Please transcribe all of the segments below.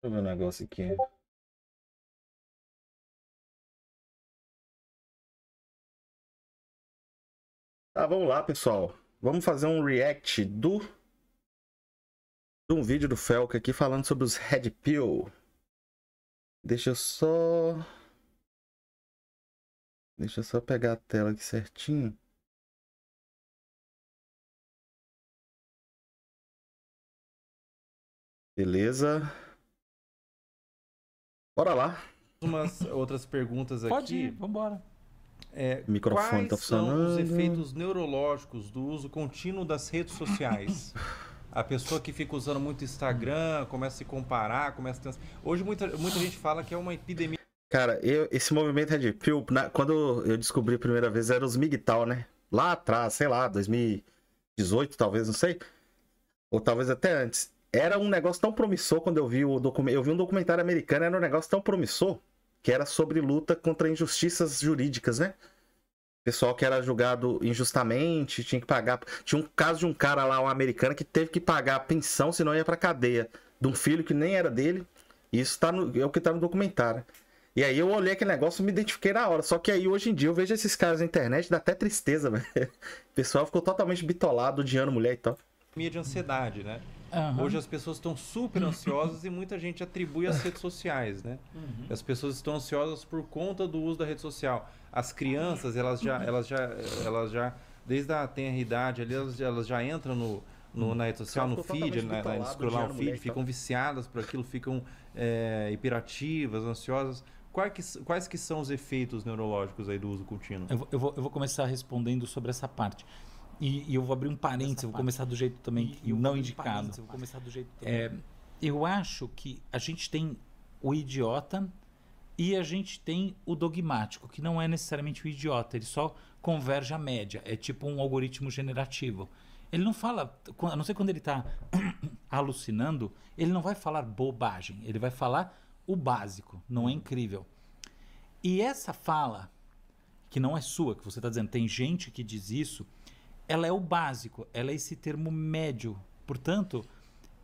eu ver um negócio aqui. Tá, vamos lá, pessoal. Vamos fazer um react de um vídeo do Felca aqui falando sobre os Red Pill. Deixa eu só... Deixa eu só pegar a tela aqui certinho. Beleza. Bora lá. Umas outras perguntas aqui. Pode ir, vambora. O microfone Quais tá são os funcionando. efeitos neurológicos do uso contínuo das redes sociais? A pessoa que fica usando muito Instagram, começa a se comparar, começa a ter... Hoje muita gente fala que é uma epidemia. Cara, esse movimento Red Pill, quando eu descobri a primeira vez, era os MGTOW, né? Lá atrás, sei lá, 2018 talvez, não sei. Ou talvez até antes. Era um negócio tão promissor quando eu vi o documentário. Eu vi um documentário americano, era um negócio tão promissor que era sobre luta contra injustiças jurídicas, né? Pessoal que era julgado injustamente, tinha que pagar. Tinha um caso de um cara lá, um americano, que teve que pagar a pensão, senão ia pra cadeia, de um filho que nem era dele. Isso é o que tá no documentário. E aí eu olhei aquele negócio e me identifiquei na hora. Só que aí hoje em dia eu vejo esses caras na internet, dá até tristeza, velho. O pessoal ficou totalmente bitolado, odiando mulher e tal. De ansiedade, né? Uhum. Hoje as pessoas estão super ansiosas e muita gente atribui às redes sociais, né? As pessoas estão ansiosas por conta do uso da rede social. As crianças, elas já desde a tenra idade ali, elas já entram na rede social, no feed, na scrollar o feed, ficam viciadas por aquilo, ficam hiperativas, ansiosas. Quais que são os efeitos neurológicos aí do uso contínuo? Eu vou começar respondendo sobre essa parte. E eu vou abrir um parênteses, eu vou começar do jeito também não indicado. Eu acho que a gente tem o idiota e a gente tem o dogmático, que não é necessariamente o idiota, ele só converge à média, é tipo um algoritmo generativo. Ele não fala, a não ser quando ele está alucinando, ele não vai falar bobagem, ele vai falar o básico, não é incrível. E essa fala, que não é sua, que você está dizendo, tem gente que diz isso, ela é o básico, ela é esse termo médio. Portanto,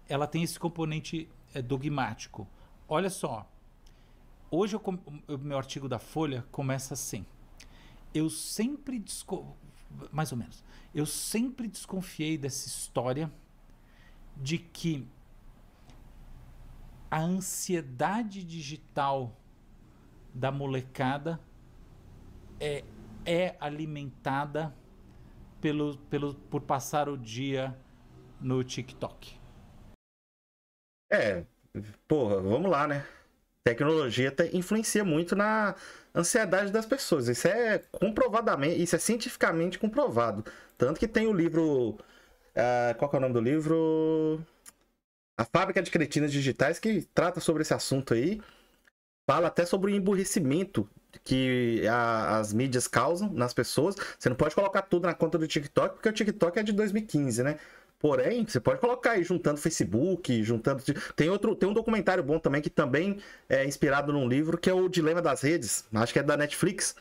ela tem esse componente dogmático. Olha só, hoje o meu artigo da Folha começa assim. Eu sempre mais ou menos. Eu sempre desconfiei dessa história de que a ansiedade digital da molecada é alimentada por passar o dia no TikTok. Porra, vamos lá, né? Tecnologia influencia muito na ansiedade das pessoas. Isso é comprovadamente, isso é cientificamente comprovado. Tanto que tem o livro. Qual que é o nome do livro? A Fábrica de Cretinas Digitais, que trata sobre esse assunto aí. Fala até sobre o emburrecimento que as mídias causam nas pessoas. Você não pode colocar tudo na conta do TikTok, porque o TikTok é de 2015, né? Porém, você pode colocar aí juntando Facebook, juntando... Tem um documentário bom também, que também é inspirado num livro, que é o Dilema das Redes, acho que é da Netflix,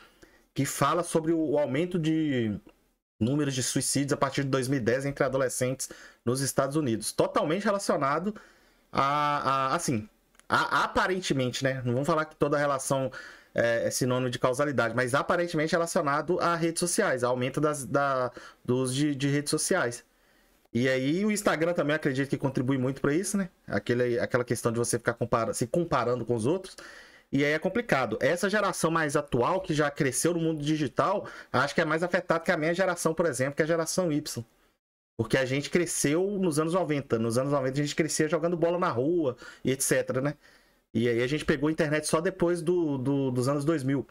que fala sobre o aumento de números de suicídios a partir de 2010 entre adolescentes nos Estados Unidos. Totalmente relacionado assim, aparentemente, né? Não vamos falar que toda relação é sinônimo de causalidade, mas aparentemente relacionado a redes sociais, aumento do uso de redes sociais. E aí o Instagram também acredito que contribui muito para isso, né? Aquela questão de você ficar se comparando com os outros. E aí é complicado. Essa geração mais atual, que já cresceu no mundo digital, acho que é mais afetada que a minha geração, por exemplo, que é a geração Y. Porque a gente cresceu nos anos 90. Nos anos 90 a gente crescia jogando bola na rua e etc, né? E aí a gente pegou a internet só depois dos anos 2000.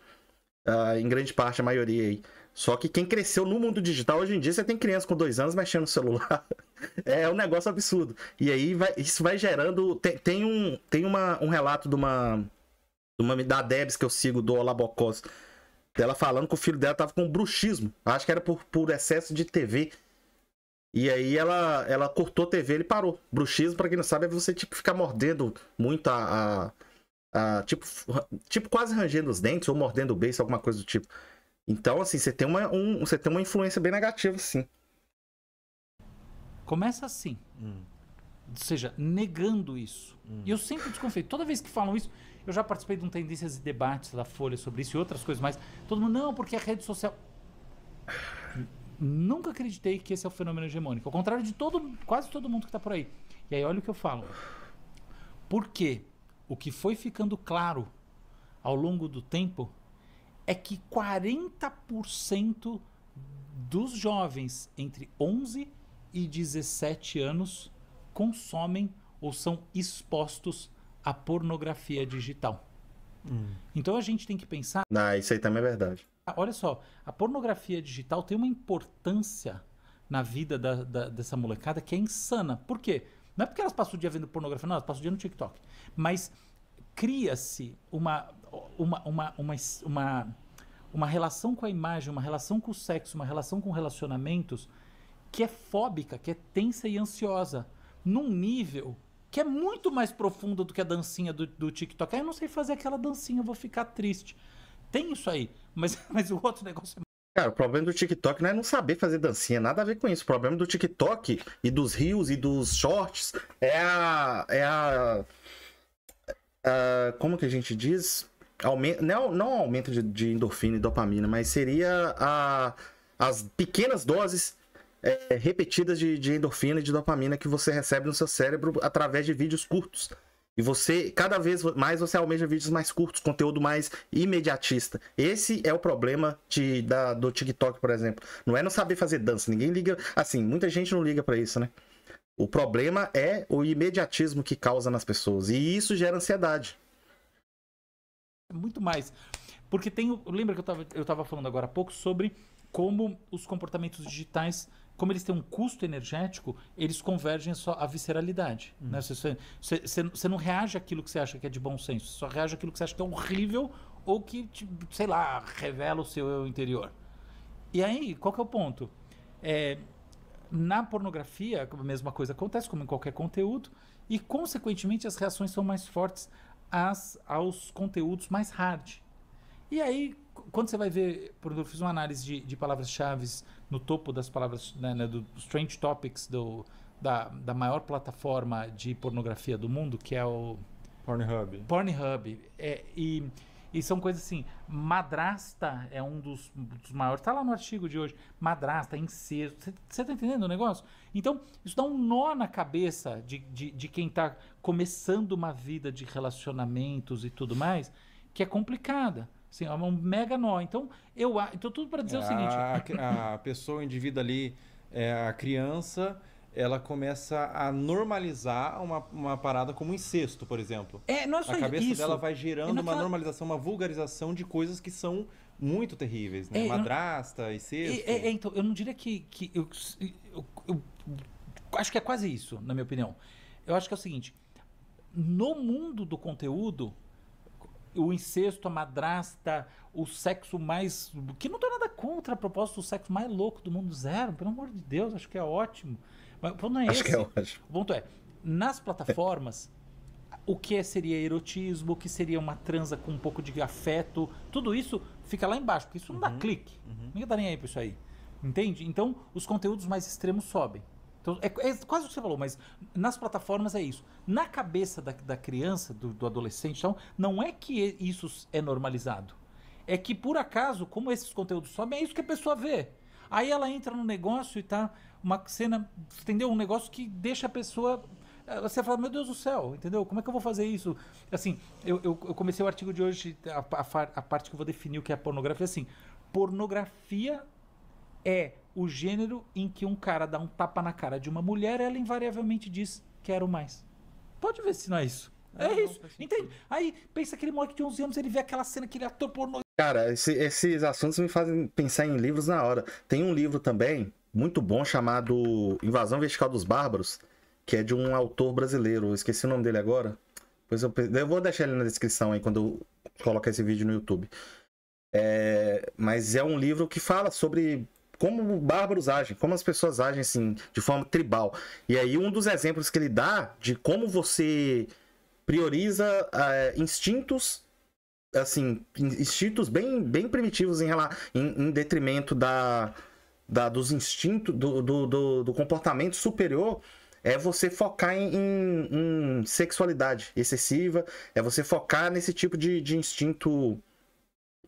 Em grande parte, a maioria aí. Só que quem cresceu no mundo digital, hoje em dia, você tem criança com 2 anos mexendo no celular. É um negócio absurdo. E aí isso vai gerando... Tem um relato da Debs que eu sigo, do Olabocós, dela falando que o filho dela tava com bruxismo. Acho que era por excesso de TV. E aí ela cortou a TV, ele parou. Bruxismo, pra quem não sabe, é você tipo ficar mordendo muito tipo quase rangendo os dentes ou mordendo o beiço, alguma coisa do tipo. Então, assim, você tem uma influência bem negativa, sim. Começa assim. seja, negando isso. E eu sempre desconfio. Toda vez que falam isso, eu já participei de um Tendências e Debates da Folha sobre isso e outras coisas mais. Todo mundo, não, porque a rede social... Nunca acreditei que esse é o fenômeno hegemônico. Ao contrário de quase todo mundo que está por aí. E aí olha o que eu falo. Porque o que foi ficando claro ao longo do tempo é que 40% dos jovens entre 11 e 17 anos consomem ou são expostos à pornografia digital. Então a gente tem que pensar... Isso aí também é verdade. Olha só, a pornografia digital tem uma importância na vida dessa molecada que é insana. Por quê? Não é porque elas passam o dia vendo pornografia, não, elas passam o dia no TikTok. Mas cria-se uma relação com a imagem, uma relação com o sexo, uma relação com relacionamentos que é fóbica, que é tensa e ansiosa, num nível que é muito mais profundo do que a dancinha do TikTok. Eu não sei fazer aquela dancinha, eu vou ficar triste. Tem isso aí, mas o outro negócio é... Cara, o problema do TikTok não é não saber fazer dancinha, nada a ver com isso. O problema do TikTok e dos Reels e dos Shorts como que a gente diz? Não aumento de endorfina e dopamina, mas seria as pequenas doses repetidas de endorfina e de dopamina que você recebe no seu cérebro através de vídeos curtos. E você, cada vez mais, você almeja vídeos mais curtos, conteúdo mais imediatista. Esse é o problema do TikTok, por exemplo. Não é não saber fazer dança. Ninguém liga... Assim, muita gente não liga pra isso, né? O problema é o imediatismo que causa nas pessoas. E isso gera ansiedade. Muito mais. Porque lembra que eu tava falando agora há pouco sobre como os comportamentos digitais... Como eles têm um custo energético, eles convergem só à visceralidade. Né? Você não reage àquilo que você acha que é de bom senso, você só reage àquilo que você acha que é horrível ou que, sei lá, revela o seu eu interior. E aí, qual que é o ponto? Na pornografia, a mesma coisa acontece, como em qualquer conteúdo, e, consequentemente, as reações são mais fortes aos conteúdos mais hard. E aí, quando você vai ver, eu fiz uma análise de palavras-chave no topo das palavras, né, dos Trend Topics da maior plataforma de pornografia do mundo, que é o Pornhub. E são coisas assim, madrasta é um dos maiores, tá lá no artigo de hoje, madrasta, incesto, você tá entendendo o negócio? Então, isso dá um nó na cabeça de quem tá começando uma vida de relacionamentos e tudo mais, que é complicada. Assim, é um mega nó. Então, tudo para dizer o seguinte... A pessoa, o indivíduo ali, a criança, ela começa a normalizar uma parada como incesto, por exemplo. Não é só isso. A cabeça dela vai gerando uma normalização, uma vulgarização de coisas que são muito terríveis, né? Madrasta, incesto... Então, eu não diria que eu acho que é quase isso, na minha opinião. Eu acho que é o seguinte, no mundo do conteúdo... O incesto, a madrasta, o sexo mais... Que não tem nada contra, a propósito, o sexo mais louco do mundo, zero. Pelo amor de Deus, acho que é ótimo. Mas o ponto não é esse. Acho que é ótimo. O ponto é, nas plataformas, o que seria erotismo, o que seria uma transa com um pouco de afeto, tudo isso fica lá embaixo, porque isso não dá clique. Ninguém tá nem aí pra isso aí. Entende? Então, os conteúdos mais extremos sobem. Então, é quase o que você falou, mas nas plataformas é isso. Na cabeça da criança, do adolescente, então, não é que isso é normalizado. É que, por acaso, como esses conteúdos sobem, é isso que a pessoa vê. Aí ela entra no negócio e tá uma cena, entendeu? Um negócio que deixa a pessoa... Você fala, meu Deus do céu, entendeu? Como é que eu vou fazer isso? Assim, eu comecei o artigo de hoje, a parte que eu vou definir o que é pornografia, assim, pornografia é o gênero em que um cara dá um tapa na cara de uma mulher, ela invariavelmente diz, quero mais. Pode ver se não é isso. Isso, entende? Aí, pensa aquele moleque de 11 anos, ele vê aquela cena, aquele ator pornô. Cara, esses assuntos me fazem pensar em livros na hora. Tem um livro também, muito bom, chamado Invasão Vertical dos Bárbaros, que é de um autor brasileiro, eu esqueci o nome dele agora. Pois eu vou deixar ele na descrição aí, quando eu colocar esse vídeo no YouTube. Mas é um livro que fala sobre... como bárbaros agem, como as pessoas agem assim, de forma tribal. E aí um dos exemplos que ele dá de como você prioriza instintos, assim, instintos bem primitivos em detrimento dos instintos, do comportamento superior, é você focar em sexualidade excessiva, é você focar nesse tipo de instinto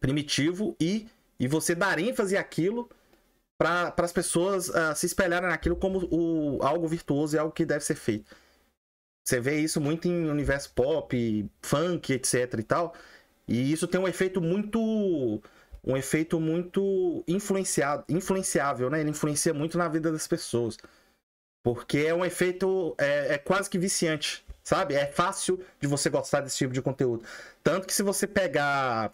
primitivo e você dar ênfase àquilo para as pessoas se espelharem naquilo como algo virtuoso e algo que deve ser feito. Você vê isso muito em universo pop, funk, etc e tal. E isso tem um efeito muito influenciável, né? Ele influencia muito na vida das pessoas. Porque é um efeito quase que viciante, sabe? É fácil de você gostar desse tipo de conteúdo. Tanto que se você pegar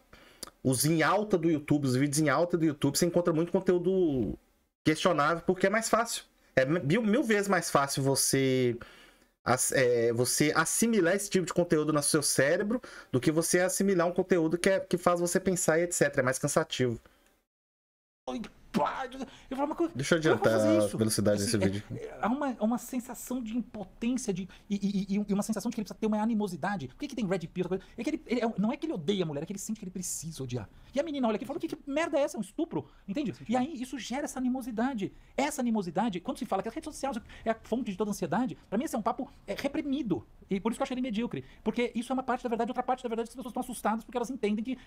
os em alta do YouTube, os vídeos em alta do YouTube, você encontra muito conteúdo questionável, porque é mais fácil. É mil vezes mais fácil você assimilar esse tipo de conteúdo no seu cérebro do que você assimilar um conteúdo que faz você pensar e etc. É mais cansativo. Eu falo uma coisa, deixa eu adiantar a velocidade desse vídeo. Há uma sensação de impotência e uma sensação de que ele precisa ter uma animosidade. Por que tem Red Pill? É que não é que ele odeia a mulher, é que ele sente que ele precisa odiar. E a menina olha aqui e fala, que merda é essa? É um estupro? Entende? E aí isso gera essa animosidade. Essa animosidade, quando se fala que a rede social é a fonte de toda ansiedade, pra mim esse é um papo reprimido. E por isso que eu achei ele medíocre. Porque isso é uma parte da verdade, outra parte da verdade é que as pessoas estão assustadas porque elas entendem que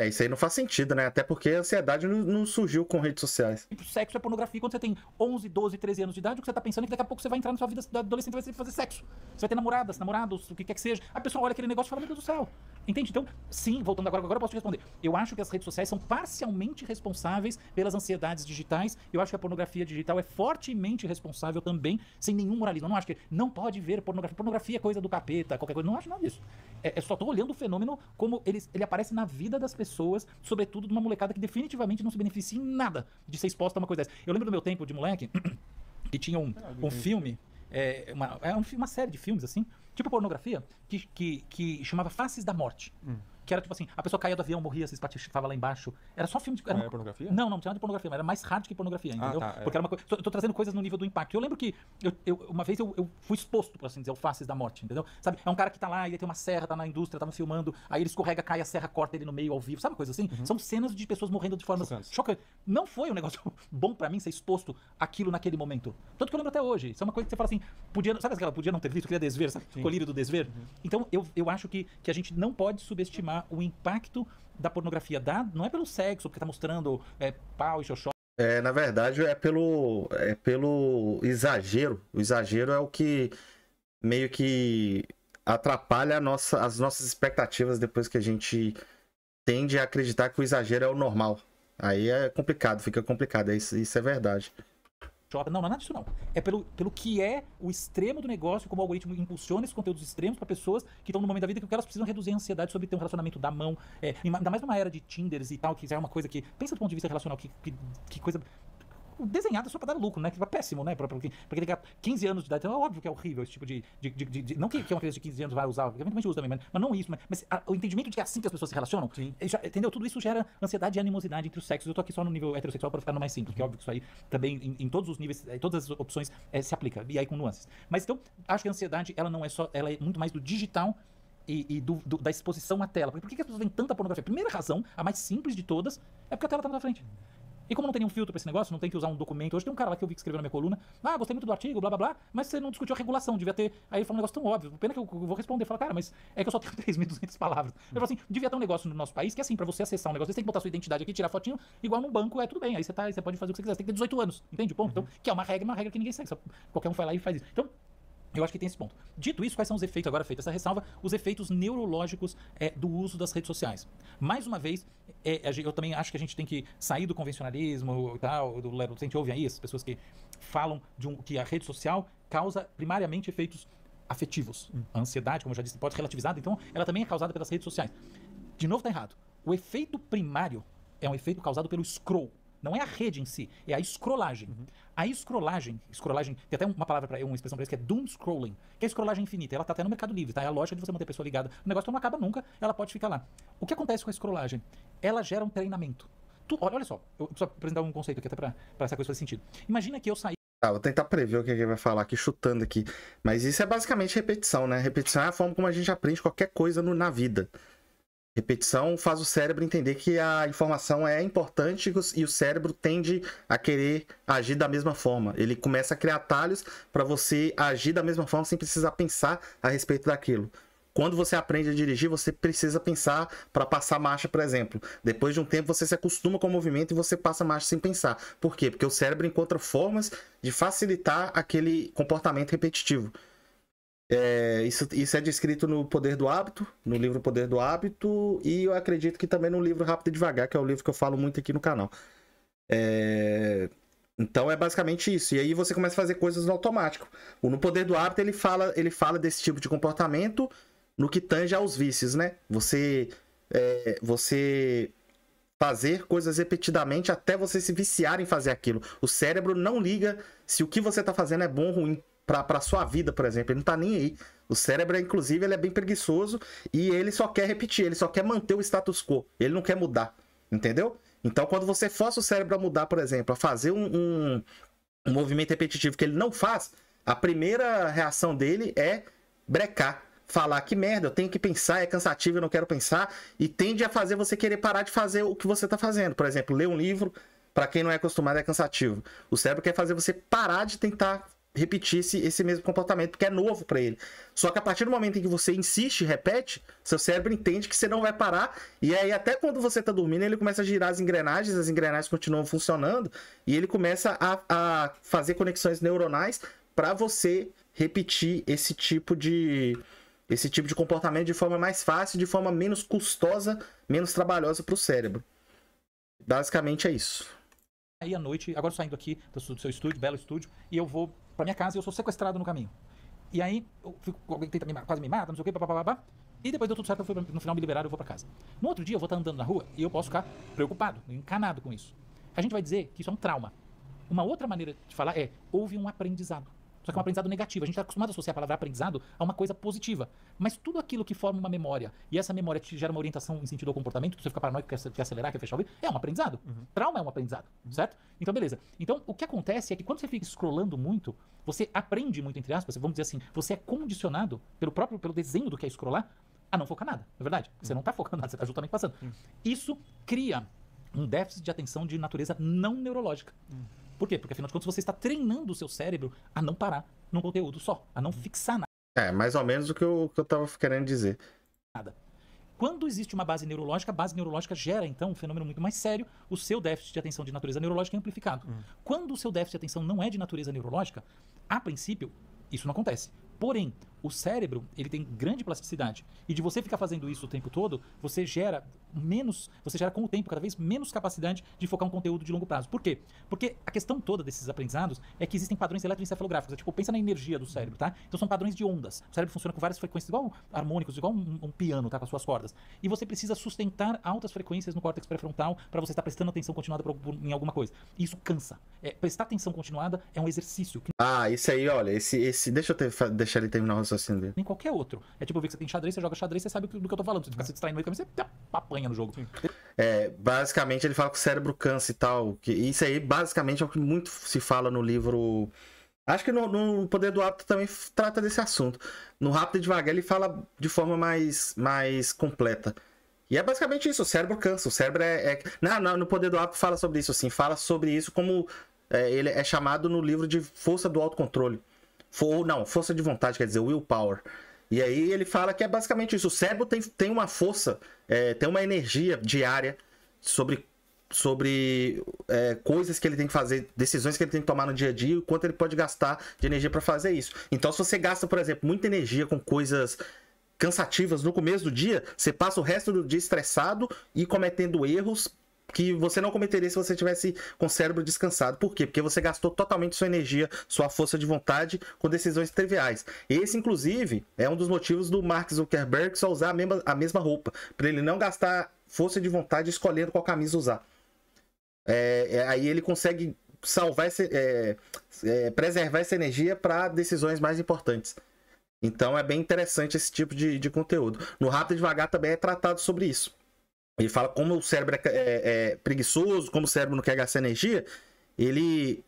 isso aí não faz sentido, né? Até porque a ansiedade não surgiu com redes sociais. Sexo é pornografia. Quando você tem 11, 12, 13 anos de idade, o que você tá pensando é que daqui a pouco você vai entrar na sua vida da adolescente e vai fazer sexo. Você vai ter namoradas, namorados, o que quer que seja. A pessoa olha aquele negócio e fala, meu Deus do céu. Entende? Então, sim, voltando agora eu posso te responder. Eu acho que as redes sociais são parcialmente responsáveis pelas ansiedades digitais. Eu acho que a pornografia digital é fortemente responsável também, sem nenhum moralismo. Eu não acho que não pode ver pornografia. Pornografia é coisa do capeta, qualquer coisa. Não acho nada disso. Só tô olhando o fenômeno como ele aparece na vida das pessoas, sobretudo de uma molecada que definitivamente não se beneficia em nada de ser exposta a uma coisa dessa. Eu lembro do meu tempo de moleque, que tinha um filme, uma série de filmes assim, tipo pornografia, que chamava Faces da Morte. Que era tipo assim, a pessoa caía do avião, morria, se espatifava lá embaixo. Era só filme de... Era pornografia? Não tinha nada de pornografia, mas era mais hard que pornografia, entendeu? Tá, porque era uma coisa... Tô trazendo coisas no nível do impacto. Eu lembro que uma vez eu fui exposto, por assim dizer, ao Faces da Morte, entendeu? Sabe? É um cara que tá lá, ele tem uma serra, tá na indústria, tava filmando, aí ele escorrega, cai, a serra corta ele no meio ao vivo, sabe coisa assim? São cenas de pessoas morrendo de formas chocantes. Não foi um negócio bom pra mim ser exposto àquilo naquele momento. Tanto que eu lembro até hoje. Isso é uma coisa que você fala assim, sabe aquela podia não ter visto, queria desver, sabe? Colírio do desver. Então eu acho que a gente não pode subestimar o impacto da pornografia. Não é pelo sexo, porque tá mostrando pau e xoxó. Na verdade, é pelo exagero. O exagero é o que meio que atrapalha as nossas expectativas depois que a gente tende a acreditar que o exagero é o normal. Aí é complicado, fica complicado. Isso é verdade. Não, nada disso não. É pelo que é o extremo do negócio, como o algoritmo impulsiona esses conteúdos extremos para pessoas que estão no momento da vida que elas precisam reduzir a ansiedade sobre ter um relacionamento da mão. Ainda mais numa era de Tinders e tal, que já é uma coisa que... Pensa do ponto de vista relacional, que coisa... desenhada só pra dar lucro, né? Que é péssimo, né? Porque tem 15 anos de idade. Então é óbvio que é horrível esse tipo de não que uma criança de 15 anos vai usar, eventualmente usa também, mas não isso. Mas o entendimento de que é assim que as pessoas se relacionam, entendeu? Tudo isso gera ansiedade e animosidade entre os sexos. Eu tô aqui só no nível heterossexual para ficar no mais simples, porque é óbvio que isso aí também, em todos os níveis, todas as opções se aplica, e aí com nuances. Mas então, acho que a ansiedade, ela não é só, ela é muito mais do digital e da exposição à tela. Por que as pessoas veem tanta pornografia? A primeira razão, a mais simples de todas, é porque a tela tá na tua frente. E como não tem nenhum filtro pra esse negócio, não tem que usar um documento. Hoje tem um cara lá que eu vi que escreveu na minha coluna, gostei muito do artigo, blá blá blá, mas você não discutiu a regulação, devia ter. Aí ele falou um negócio tão óbvio, pena que eu vou responder. Fala, cara, mas é que eu só tenho 3.200 palavras. Ele falou assim, devia ter um negócio no nosso país que assim, pra você acessar um negócio, você tem que botar sua identidade aqui, tirar fotinho, igual num banco, tudo bem. Aí você pode fazer o que você quiser, você tem que ter 18 anos, entende? Ponto. Então, que é uma regra que ninguém segue, qualquer um vai lá e faz isso. Então, eu acho que tem esse ponto. Dito isso, quais são os efeitos, agora feita essa ressalva, os efeitos neurológicos do uso das redes sociais. Mais uma vez, eu também acho que a gente tem que sair do convencionalismo e tal, a gente ouve aí as pessoas que falam que a rede social causa primariamente efeitos afetivos. A ansiedade, como eu já disse, pode ser relativizada, então ela também é causada pelas redes sociais. De novo, tá errado. O efeito primário é um efeito causado pelo scroll. Não é a rede em si, é a scrollagem. A scrollagem, tem até uma palavra uma expressão para isso que é doom scrolling, que é a scrollagem infinita. Ela tá até no Mercado Livre, tá? É a lógica de você manter a pessoa ligada. O negócio não acaba nunca, ela pode ficar lá. O que acontece com a scrollagem? Ela gera um treinamento. Olha só, eu preciso apresentar um conceito aqui até para essa coisa fazer sentido. Imagina que eu saí... Vou tentar prever o que ele vai falar aqui, chutando aqui. Mas isso é basicamente repetição, né? Repetição é a forma como a gente aprende qualquer coisa na vida. Repetição faz o cérebro entender que a informação é importante e o cérebro tende a querer agir da mesma forma. Ele começa a criar atalhos para você agir da mesma forma sem precisar pensar a respeito daquilo. Quando você aprende a dirigir, você precisa pensar para passar marcha, por exemplo. Depois de um tempo, você se acostuma com o movimento e você passa marcha sem pensar. Por quê? Porque o cérebro encontra formas de facilitar aquele comportamento repetitivo. Isso é descrito no Poder do Hábito, no livro Poder do Hábito, e eu acredito que também no livro Rápido e Devagar, que é o livro que eu falo muito aqui no canal. Então é basicamente isso. E aí você começa a fazer coisas no automático. No Poder do Hábito ele fala desse tipo de comportamento no que tange aos vícios, né? Você fazer coisas repetidamente até você se viciar em fazer aquilo. O cérebro não liga se o que você está fazendo é bom ou ruim. Para sua vida, por exemplo, ele não tá nem aí. O cérebro, inclusive, ele é bem preguiçoso e ele só quer repetir, ele só quer manter o status quo, ele não quer mudar, entendeu? Então, quando você força o cérebro a mudar, por exemplo, a fazer um movimento repetitivo que ele não faz, a primeira reação dele é brecar, falar que merda, eu tenho que pensar, é cansativo, eu não quero pensar, e tende a fazer você querer parar de fazer o que você tá fazendo. Por exemplo, ler um livro, para quem não é acostumado, é cansativo. O cérebro quer fazer você parar de tentar repetir esse mesmo comportamento, porque é novo para ele. Só que a partir do momento em que você insiste e repete, seu cérebro entende que você não vai parar, e aí até quando você tá dormindo, ele começa a girar as engrenagens continuam funcionando, e ele começa a fazer conexões neuronais para você repetir esse tipo de comportamento de forma mais fácil, de forma menos custosa, menos trabalhosa para o cérebro. Basicamente é isso. Aí à noite, agora saindo aqui do seu estúdio, belo estúdio, e eu vou pra minha casa e eu sou sequestrado no caminho. E aí, alguém tenta quase me mata, não sei o que, papapá. E depois deu tudo certo, no final me liberaram e eu vou pra casa. No outro dia eu vou estar andando na rua e eu posso ficar preocupado, encanado com isso. A gente vai dizer que isso é um trauma. Uma outra maneira de falar é, houve um aprendizado. Só que é um aprendizado negativo. A gente está acostumado a associar a palavra aprendizado a uma coisa positiva. Mas tudo aquilo que forma uma memória, e essa memória te gera uma orientação em sentido ao comportamento, você fica paranoico, quer acelerar, quer fechar o vídeo, é um aprendizado. Trauma é um aprendizado, certo? Então, beleza. Então, o que acontece é que quando você fica scrollando muito, você aprende muito, entre aspas, vamos dizer assim, você é condicionado pelo desenho do que é scrollar, a não focar nada, não é verdade? Você não está focando nada, você está justamente passando. Isso cria um déficit de atenção de natureza não neurológica. Por quê? Porque, afinal de contas, você está treinando o seu cérebro a não parar num conteúdo só, a não fixar nada. É, mais ou menos o que eu estava querendo dizer. Quando existe uma base neurológica, a base neurológica gera, então, um fenômeno muito mais sério, o seu déficit de atenção de natureza neurológica é amplificado. Quando o seu déficit de atenção não é de natureza neurológica, a princípio, isso não acontece. Porém, o cérebro, ele tem grande plasticidade. E de você ficar fazendo isso o tempo todo, você gera com o tempo cada vez menos capacidade de focar um conteúdo de longo prazo. Por quê? Porque a questão toda desses aprendizados é que existem padrões eletroencefalográficos. Tipo, pensa na energia do cérebro, tá? Então são padrões de ondas. O cérebro funciona com várias frequências, igual harmônicos, igual um piano, tá? Com as suas cordas. E você precisa sustentar altas frequências no córtex pré-frontal para você estar prestando atenção continuada em alguma coisa. E isso cansa. Prestar atenção continuada é um exercício. Isso aí, olha, deixa eu deixar ele terminar o raciocínio dele. Nem qualquer outro. É tipo ver que você tem xadrez, você joga xadrez, você sabe do que eu tô falando. Se você ficar se distraindo no meio do caminho, você apanha no jogo. Basicamente ele fala que o cérebro cansa e tal. Isso aí basicamente é o que muito se fala no livro. Acho que no Poder do Hábito também trata desse assunto. No Rápido e Devagar ele fala de forma mais completa. E é basicamente isso, o cérebro cansa. O cérebro no Poder do Hábito fala sobre isso, assim. Fala sobre isso como ele é chamado no livro de força do autocontrole. Força de vontade, quer dizer, willpower. E aí ele fala que é basicamente isso. O cérebro tem uma força, tem uma energia diária sobre coisas que ele tem que fazer, decisões que ele tem que tomar no dia a dia, e o quanto ele pode gastar de energia para fazer isso. Então, se você gasta, por exemplo, muita energia com coisas cansativas no começo do dia, você passa o resto do dia estressado e cometendo erros que você não cometeria se você tivesse com o cérebro descansado. Por quê? Porque você gastou totalmente sua energia, sua força de vontade com decisões triviais. Esse, inclusive, é um dos motivos do Mark Zuckerberg só usar a mesma roupa, para ele não gastar força de vontade escolhendo qual camisa usar. Aí ele consegue preservar essa energia para decisões mais importantes. Então é bem interessante esse tipo de conteúdo. No Rápido e Devagar também é tratado sobre isso. Ele fala como o cérebro é preguiçoso, como o cérebro não quer gastar energia. Ele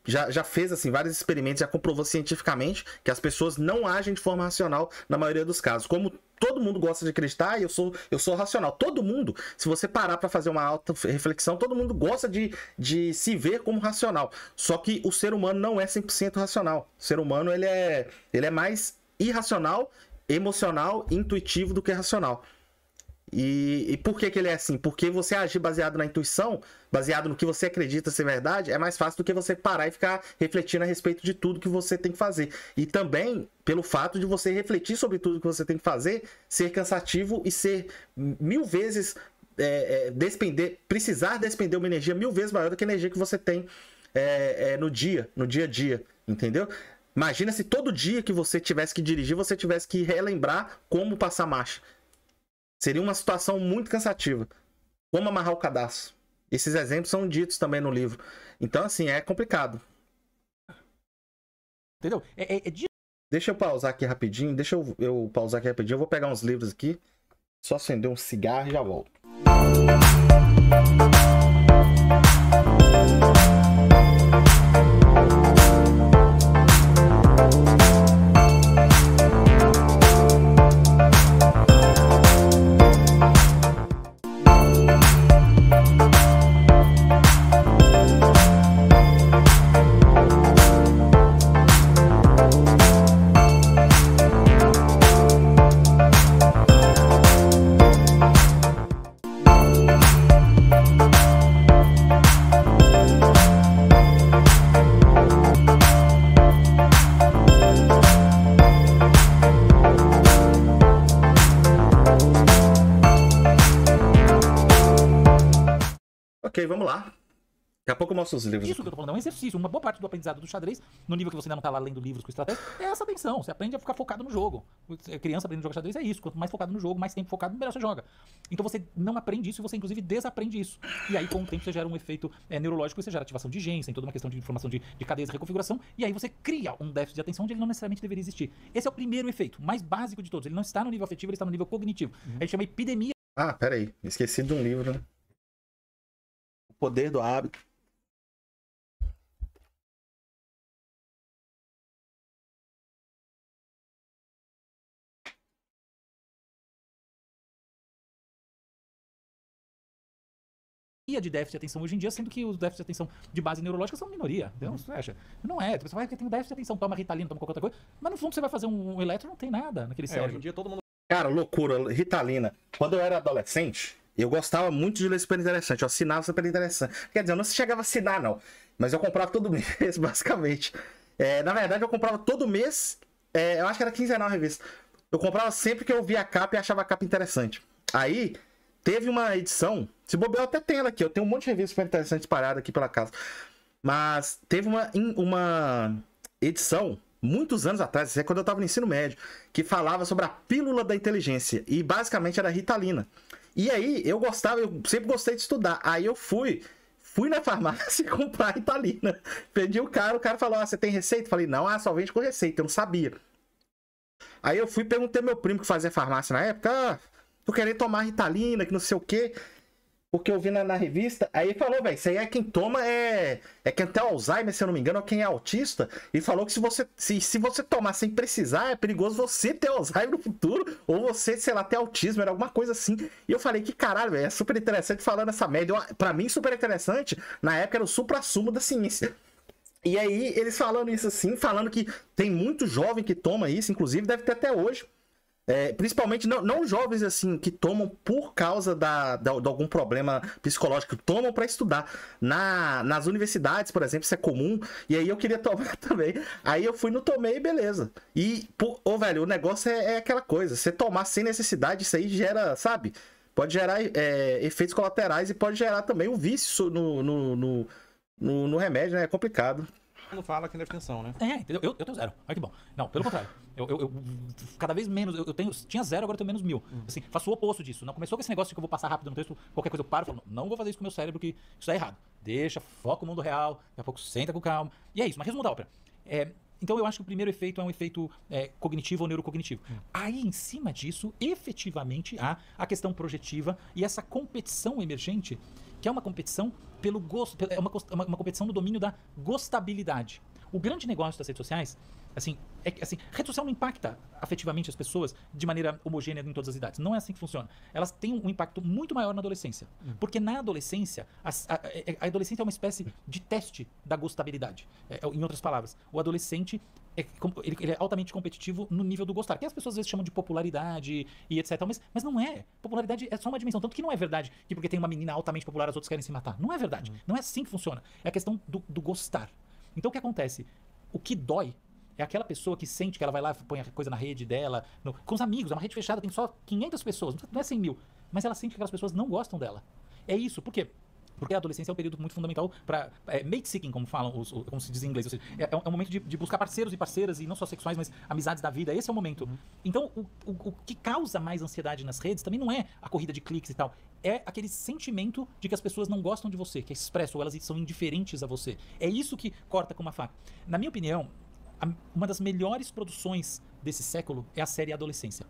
já fez assim, vários experimentos, já comprovou cientificamente que as pessoas não agem de forma racional na maioria dos casos. Como todo mundo gosta de acreditar, eu sou racional. Todo mundo, se você parar para fazer uma alta reflexão, todo mundo gosta de se ver como racional. Só que o ser humano não é 100% racional. O ser humano, ele é mais irracional, emocional, intuitivo do que racional. E por que ele é assim? Porque você agir baseado na intuição, baseado no que você acredita ser verdade, é mais fácil do que você parar e ficar refletindo a respeito de tudo que você tem que fazer. E também pelo fato de você refletir sobre tudo que você tem que fazer, ser cansativo e ser 1000 vezes precisar despender uma energia 1000 vezes maior do que a energia que você tem no dia a dia, entendeu? Imagina se todo dia que você tivesse que dirigir, você tivesse que relembrar como passar marcha. Seria uma situação muito cansativa. Como amarrar o cadastro. Esses exemplos são ditos também no livro. Então, assim, é complicado. Entendeu? Deixa eu pausar aqui rapidinho. Eu pausar aqui rapidinho. Eu vou pegar uns livros aqui. Só acender um cigarro e já volto. Ok, vamos lá. Daqui a pouco eu mostro os livros. Isso que eu tô falando é um exercício. Uma boa parte do aprendizado do xadrez, no nível que você ainda não tá lá lendo livros com estratégia, é essa atenção. Você aprende a ficar focado no jogo. A criança aprende a jogar xadrez, é isso. Quanto mais focado no jogo, mais tempo focado, melhor você joga. Então você não aprende isso e você, inclusive, desaprende isso. E aí, com o tempo, você gera um efeito neurológico e você gera ativação de genes, tem toda uma questão de informação de cadeias de reconfiguração. E aí você cria um déficit de atenção onde ele não necessariamente deveria existir. Esse é o primeiro efeito, mais básico de todos. Ele não está no nível afetivo, ele está no nível cognitivo. A gente chama epidemia. Ah, peraí. Esqueci de um livro, né? O Poder do Hábito. De déficit de atenção hoje em dia, sendo que os déficits de atenção de base neurológica são minoria. Então, você acha? Não é. Você vai que tem um déficit de atenção, toma Ritalina, toma qualquer outra coisa, mas no fundo você vai fazer um eletro, não tem nada naquele cérebro. Hoje em dia todo mundo... Cara, loucura, Ritalina. Quando eu era adolescente, eu gostava muito de ler Super Interessante. Eu assinava Super Interessante. Quer dizer, eu não chegava a assinar, não. Mas eu comprava todo mês, basicamente. Na verdade, eu comprava todo mês. Eu acho que era quinzenal a revista. Eu comprava sempre que eu via a capa e achava a capa interessante. Aí, teve uma edição. Se bobear, eu até tenho ela aqui. Eu tenho um monte de revistas Super Interessantes paradas aqui pela casa. Mas teve uma edição, muitos anos atrás, isso é quando eu tava no ensino médio, que falava sobre a pílula da inteligência. E basicamente era Ritalina. E aí, eu sempre gostei de estudar. Aí eu fui na farmácia comprar Ritalina. Pedi o cara falou, você tem receita? Falei, não, só vende com receita, eu não sabia. Aí eu perguntei ao meu primo que fazia farmácia na época, tô querendo tomar Ritalina, que não sei o quê, porque eu vi na revista. Aí ele falou, velho, isso aí é quem toma, quem tem Alzheimer, se eu não me engano, ou quem é autista. E falou que se você tomar sem precisar, é perigoso você ter Alzheimer no futuro, ou você, sei lá, ter autismo, era alguma coisa assim. E eu falei, que caralho, velho, é super interessante falando essa média. Pra mim, super interessante, na época era o supra-sumo da ciência. E aí, eles falando isso assim, falando que tem muito jovem que toma isso, inclusive deve ter até hoje. Principalmente não jovens assim que tomam por causa de algum problema psicológico, tomam para estudar. Nas universidades, por exemplo, isso é comum. E aí eu queria tomar também. Aí eu fui no tomei, beleza. E, velho, o negócio é aquela coisa. Você tomar sem necessidade, isso aí gera, sabe? Pode gerar efeitos colaterais e pode gerar também um vício no remédio, né? É complicado. Não fala que não é atenção, né? Entendeu? Eu tenho 0. Olha que bom. Não, pelo contrário. Eu cada vez menos. Tinha 0, agora eu tenho menos 1000. Assim, faço o oposto disso. Não começou com esse negócio de que eu vou passar rápido no texto, qualquer coisa eu paro e falo, não vou fazer isso com o meu cérebro, que isso é errado. Deixa, foca o mundo real, daqui a pouco senta com calma. E é isso, mas resumo da ópera. Então eu acho que o primeiro efeito é um efeito cognitivo ou neurocognitivo. Aí, em cima disso, efetivamente há a questão projetiva e essa competição emergente, que é uma competição pelo gosto, é uma competição no domínio da gostabilidade. O grande negócio das redes sociais Assim, assim, rede social não impacta afetivamente as pessoas de maneira homogênea em todas as idades. Não é assim que funciona. Elas têm um impacto muito maior na adolescência. Porque na adolescência, a adolescência é uma espécie de teste da gostabilidade. Em outras palavras, o adolescente ele é altamente competitivo no nível do gostar, que as pessoas às vezes chamam de popularidade e etc. Mas não é. Popularidade é só uma dimensão. Tanto que não é verdade que porque tem uma menina altamente popular as outras querem se matar. Não é verdade. Não é assim que funciona. É a questão do gostar. Então o que acontece? O que dói é aquela pessoa que sente que ela vai lá, põe a coisa na rede dela, com os amigos, é uma rede fechada, tem só 500 pessoas, não é 100 mil. Mas ela sente que aquelas pessoas não gostam dela. É isso. Por quê? Porque a adolescência é um período muito fundamental para mate-seeking, como falam, como se diz em inglês. Ou seja, é um momento de buscar parceiros e parceiras, e não só sexuais, mas amizades da vida. Esse é o momento. Então, o que causa mais ansiedade nas redes também não é a corrida de cliques e tal. É aquele sentimento de que as pessoas não gostam de você, que é expresso, ou elas são indiferentes a você. É isso que corta com uma faca. Na minha opinião, uma das melhores produções desse século é a série Adolescência.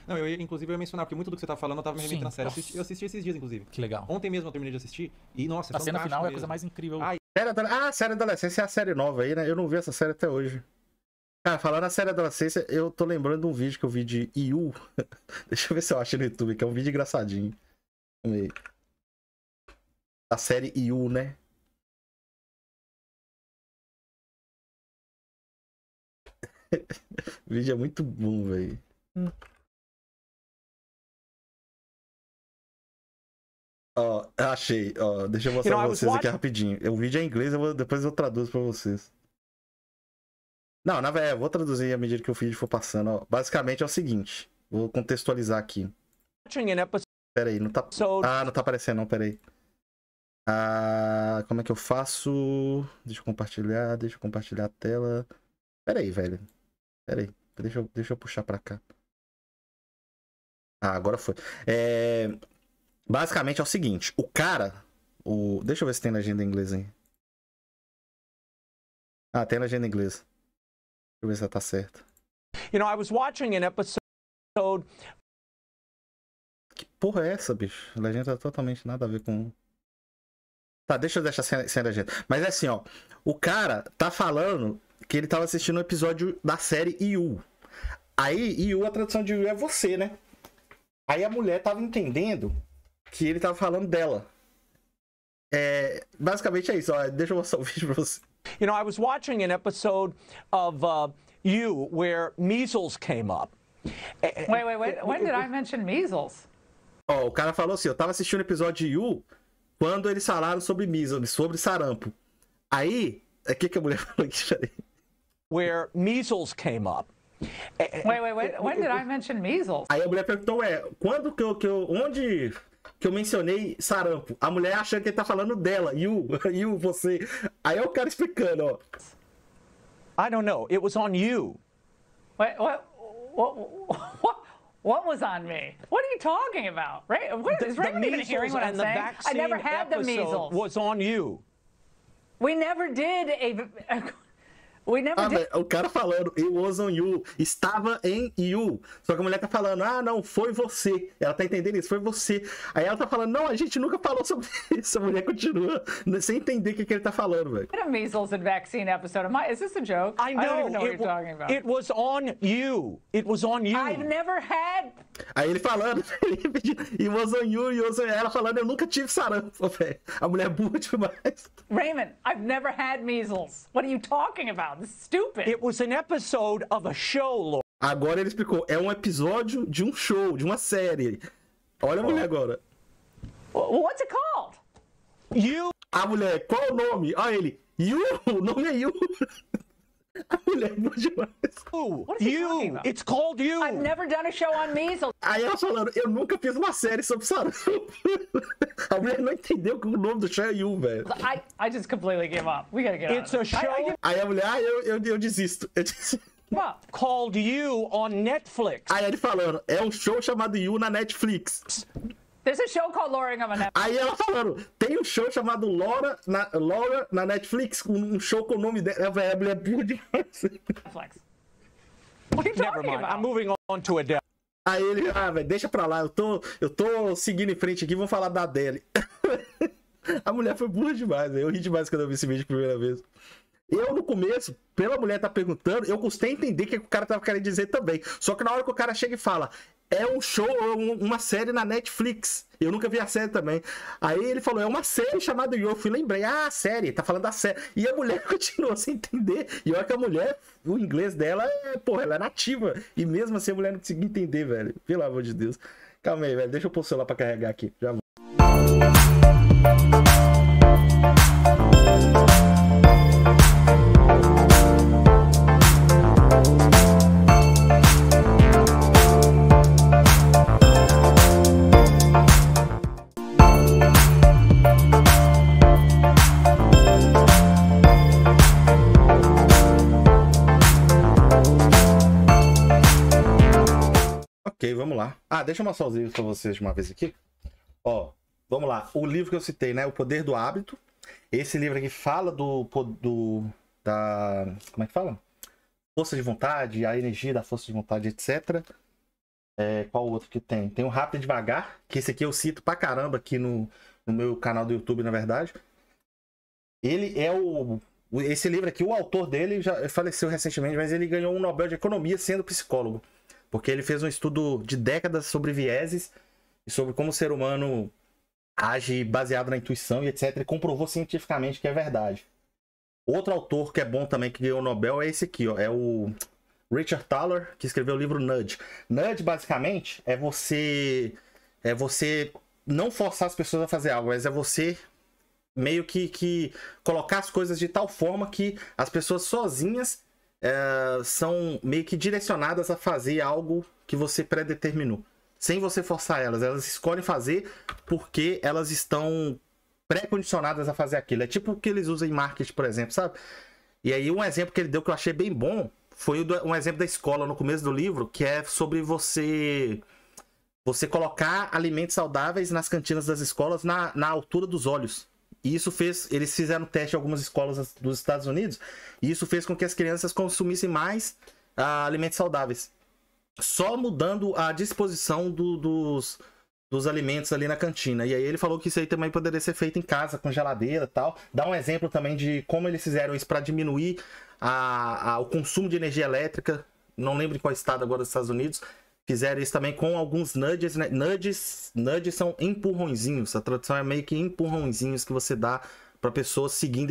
Não, inclusive eu ia mencionar, porque muito do que você tá falando eu tava me remetendo na série. Eu assisti esses dias, inclusive. Que legal. Ontem mesmo eu terminei de assistir e, nossa, a cena final é a coisa mais incrível. Série Adolescência é a série nova aí, né? Eu não vi essa série até hoje. Cara, falando na série Adolescência, eu tô lembrando de um vídeo que eu vi de IU. Deixa eu ver se eu acho no YouTube, que é um vídeo engraçadinho. Vamos ver. A série IU, né? O vídeo é muito bom, velho. Ó, achei. Ó, deixa eu mostrar pra vocês aqui rapidinho. O vídeo é em inglês, depois eu traduzo pra vocês. Não, na verdade, eu vou traduzir à medida que o vídeo for passando. Ó. Basicamente é o seguinte. Vou contextualizar aqui. Peraí, não tá... Ah, não tá aparecendo não, peraí. Como é que eu faço? Deixa eu compartilhar a tela. Peraí, velho. Peraí, deixa eu puxar pra cá. Agora foi. Basicamente é o seguinte, o cara... Deixa eu ver se tem legenda em inglês aí. Tem legenda em inglês. Deixa eu ver se ela tá certa. You know, I was watching an episode... Que porra é essa, bicho? A legenda tá totalmente nada a ver com... Tá, deixa eu deixar sem legenda. Mas é assim, ó. O cara tá falando que ele tava assistindo um episódio da série IU. Aí, IU, a tradução de IU é você, né? Aí a mulher tava entendendo que ele tava falando dela. Basicamente é isso, ó. Deixa eu mostrar o vídeo pra você. You know, I was watching an episode of You where measles came up. Wait. When did I mention measles? Ó, o cara falou assim, eu tava assistindo o episódio de You quando eles falaram sobre measles, sobre sarampo. Aí, o que a mulher falou aqui? Where measles came up. Wait. When did I mention measles? Aí a mulher perguntou, quando onde que eu mencionei sarampo? A mulher achando que ele tá falando dela, you, você. Aí é o cara explicando, ó. I don't know, it was on you. What was on me? What are you talking about? Is Raymond even hearing what I'm saying? I never had the measles. Was on you. We never did We never did. O cara falando, it was on you, estava em you. Só que a mulher tá falando, não, foi você. Ela tá entendendo isso, foi você. Aí ela tá falando, não, a gente nunca falou sobre isso. A mulher continua sem entender o que ele tá falando, velho. A measles and vaccine episode. Is this a joke? I don't even know what you're talking about. It was on you. It was on you. I've never had. Aí ele falando, it was on you, ela falando, eu nunca tive sarampo, velho. A mulher é burra demais. Raymond, I've never had measles. What are you talking about? This is stupid. It was an episode of a show, Lord. Agora ele explicou, é um episódio de um show, de uma série. Olha a mulher agora. What's it called? You. A mulher, qual o nome? Ele, You, o nome é You. A mulher é boa demais. You, it's called You. I've never done a show on measles. Aí ela falando, eu nunca fiz uma série sobre sarampo. A mulher não entendeu que o nome do show é You, velho. I just completely give up. We gotta get out. It's a show. Aí a mulher, eu desisto. Called You on Netflix. Aí ele falando, é um show chamado You na Netflix. There's a show called Loring on Netflix. Aí ela falando, tem um show chamado Laura na Netflix, um show com o nome dela. A mulher é burra demais. Netflix. What are you Never talking mind. about? I'm moving on to Adele. Aí ele, velho, deixa pra lá, eu tô seguindo em frente aqui, vamos falar da Adele. A mulher foi burra demais, eu ri demais quando eu vi esse vídeo a primeira vez. Eu, no começo, pela mulher tá perguntando, eu custei entender o que o cara tava querendo dizer também. Só que na hora que o cara chega e fala, é um show, uma série na Netflix. Eu nunca vi a série também. Aí ele falou, é uma série chamada You. Eu fui lembrei, a série, tá falando da série. E a mulher continuou sem entender. E olha que a mulher, o inglês dela ela é nativa. E mesmo assim a mulher não conseguia entender, velho. Pelo amor de Deus. Calma aí, velho. Deixa eu pôr o celular pra carregar aqui. Já vou. Ok, vamos lá. Deixa eu mostrar os livros pra vocês de uma vez aqui. Ó, vamos lá. O livro que eu citei, né? O Poder do Hábito. Esse livro aqui fala como é que fala? Força de vontade, a energia da força de vontade, etc. Qual outro que tem? Tem o Rápido e Devagar, que esse aqui eu cito pra caramba aqui no meu canal do YouTube, na verdade. Ele é esse livro aqui, o autor dele já faleceu recentemente, mas ele ganhou um Nobel de Economia sendo psicólogo. Porque ele fez um estudo de décadas sobre vieses e sobre como o ser humano age baseado na intuição e etc. E comprovou cientificamente que é verdade. Outro autor que é bom também, que ganhou o Nobel, é esse aqui, ó. É o Richard Thaler, que escreveu o livro Nudge. Nudge, basicamente, é você não forçar as pessoas a fazer algo, mas é você meio que colocar as coisas de tal forma que as pessoas sozinhas são meio que direcionadas a fazer algo que você predeterminou. Sem você forçar elas. Elas escolhem fazer porque elas estão pré-condicionadas a fazer aquilo. É tipo o que eles usam em marketing, por exemplo, sabe? E aí um exemplo que ele deu que eu achei bem bom foi um exemplo da escola no começo do livro, que é sobre você colocar alimentos saudáveis nas cantinas das escolas na altura dos olhos. E isso eles fizeram teste em algumas escolas dos Estados Unidos, e isso fez com que as crianças consumissem mais alimentos saudáveis. Só mudando a disposição dos alimentos ali na cantina. E aí ele falou que isso aí também poderia ser feito em casa, com geladeira e tal. Dá um exemplo também de como eles fizeram isso para diminuir o consumo de energia elétrica. Não lembro em qual estado agora dos Estados Unidos. Fizeram isso também com alguns nudges, né? Nudges são empurrõezinhos. A tradução é meio que empurrõezinhos que você dá para pessoa seguir em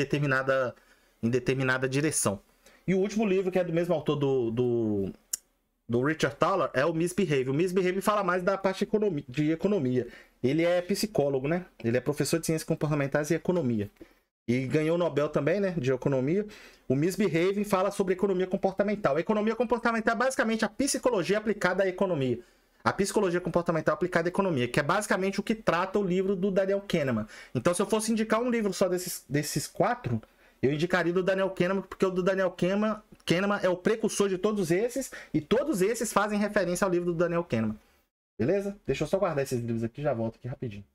determinada direção. E o último livro, que é do mesmo autor do Richard Thaler, é o Misbehave. O Misbehave fala mais da parte de economia. Ele é psicólogo, né? Ele é professor de ciências comportamentais e economia. E ganhou o Nobel também, né? De economia. O Misbehave fala sobre economia comportamental. A economia comportamental é basicamente a psicologia aplicada à economia. A psicologia comportamental aplicada à economia, que é basicamente o que trata o livro do Daniel Kahneman. Então, se eu fosse indicar um livro só desses 4, eu indicaria o do Daniel Kahneman, porque o do Daniel Kahneman é o precursor de todos esses, e todos esses fazem referência ao livro do Daniel Kahneman. Beleza? Deixa eu só guardar esses livros aqui e já volto aqui rapidinho.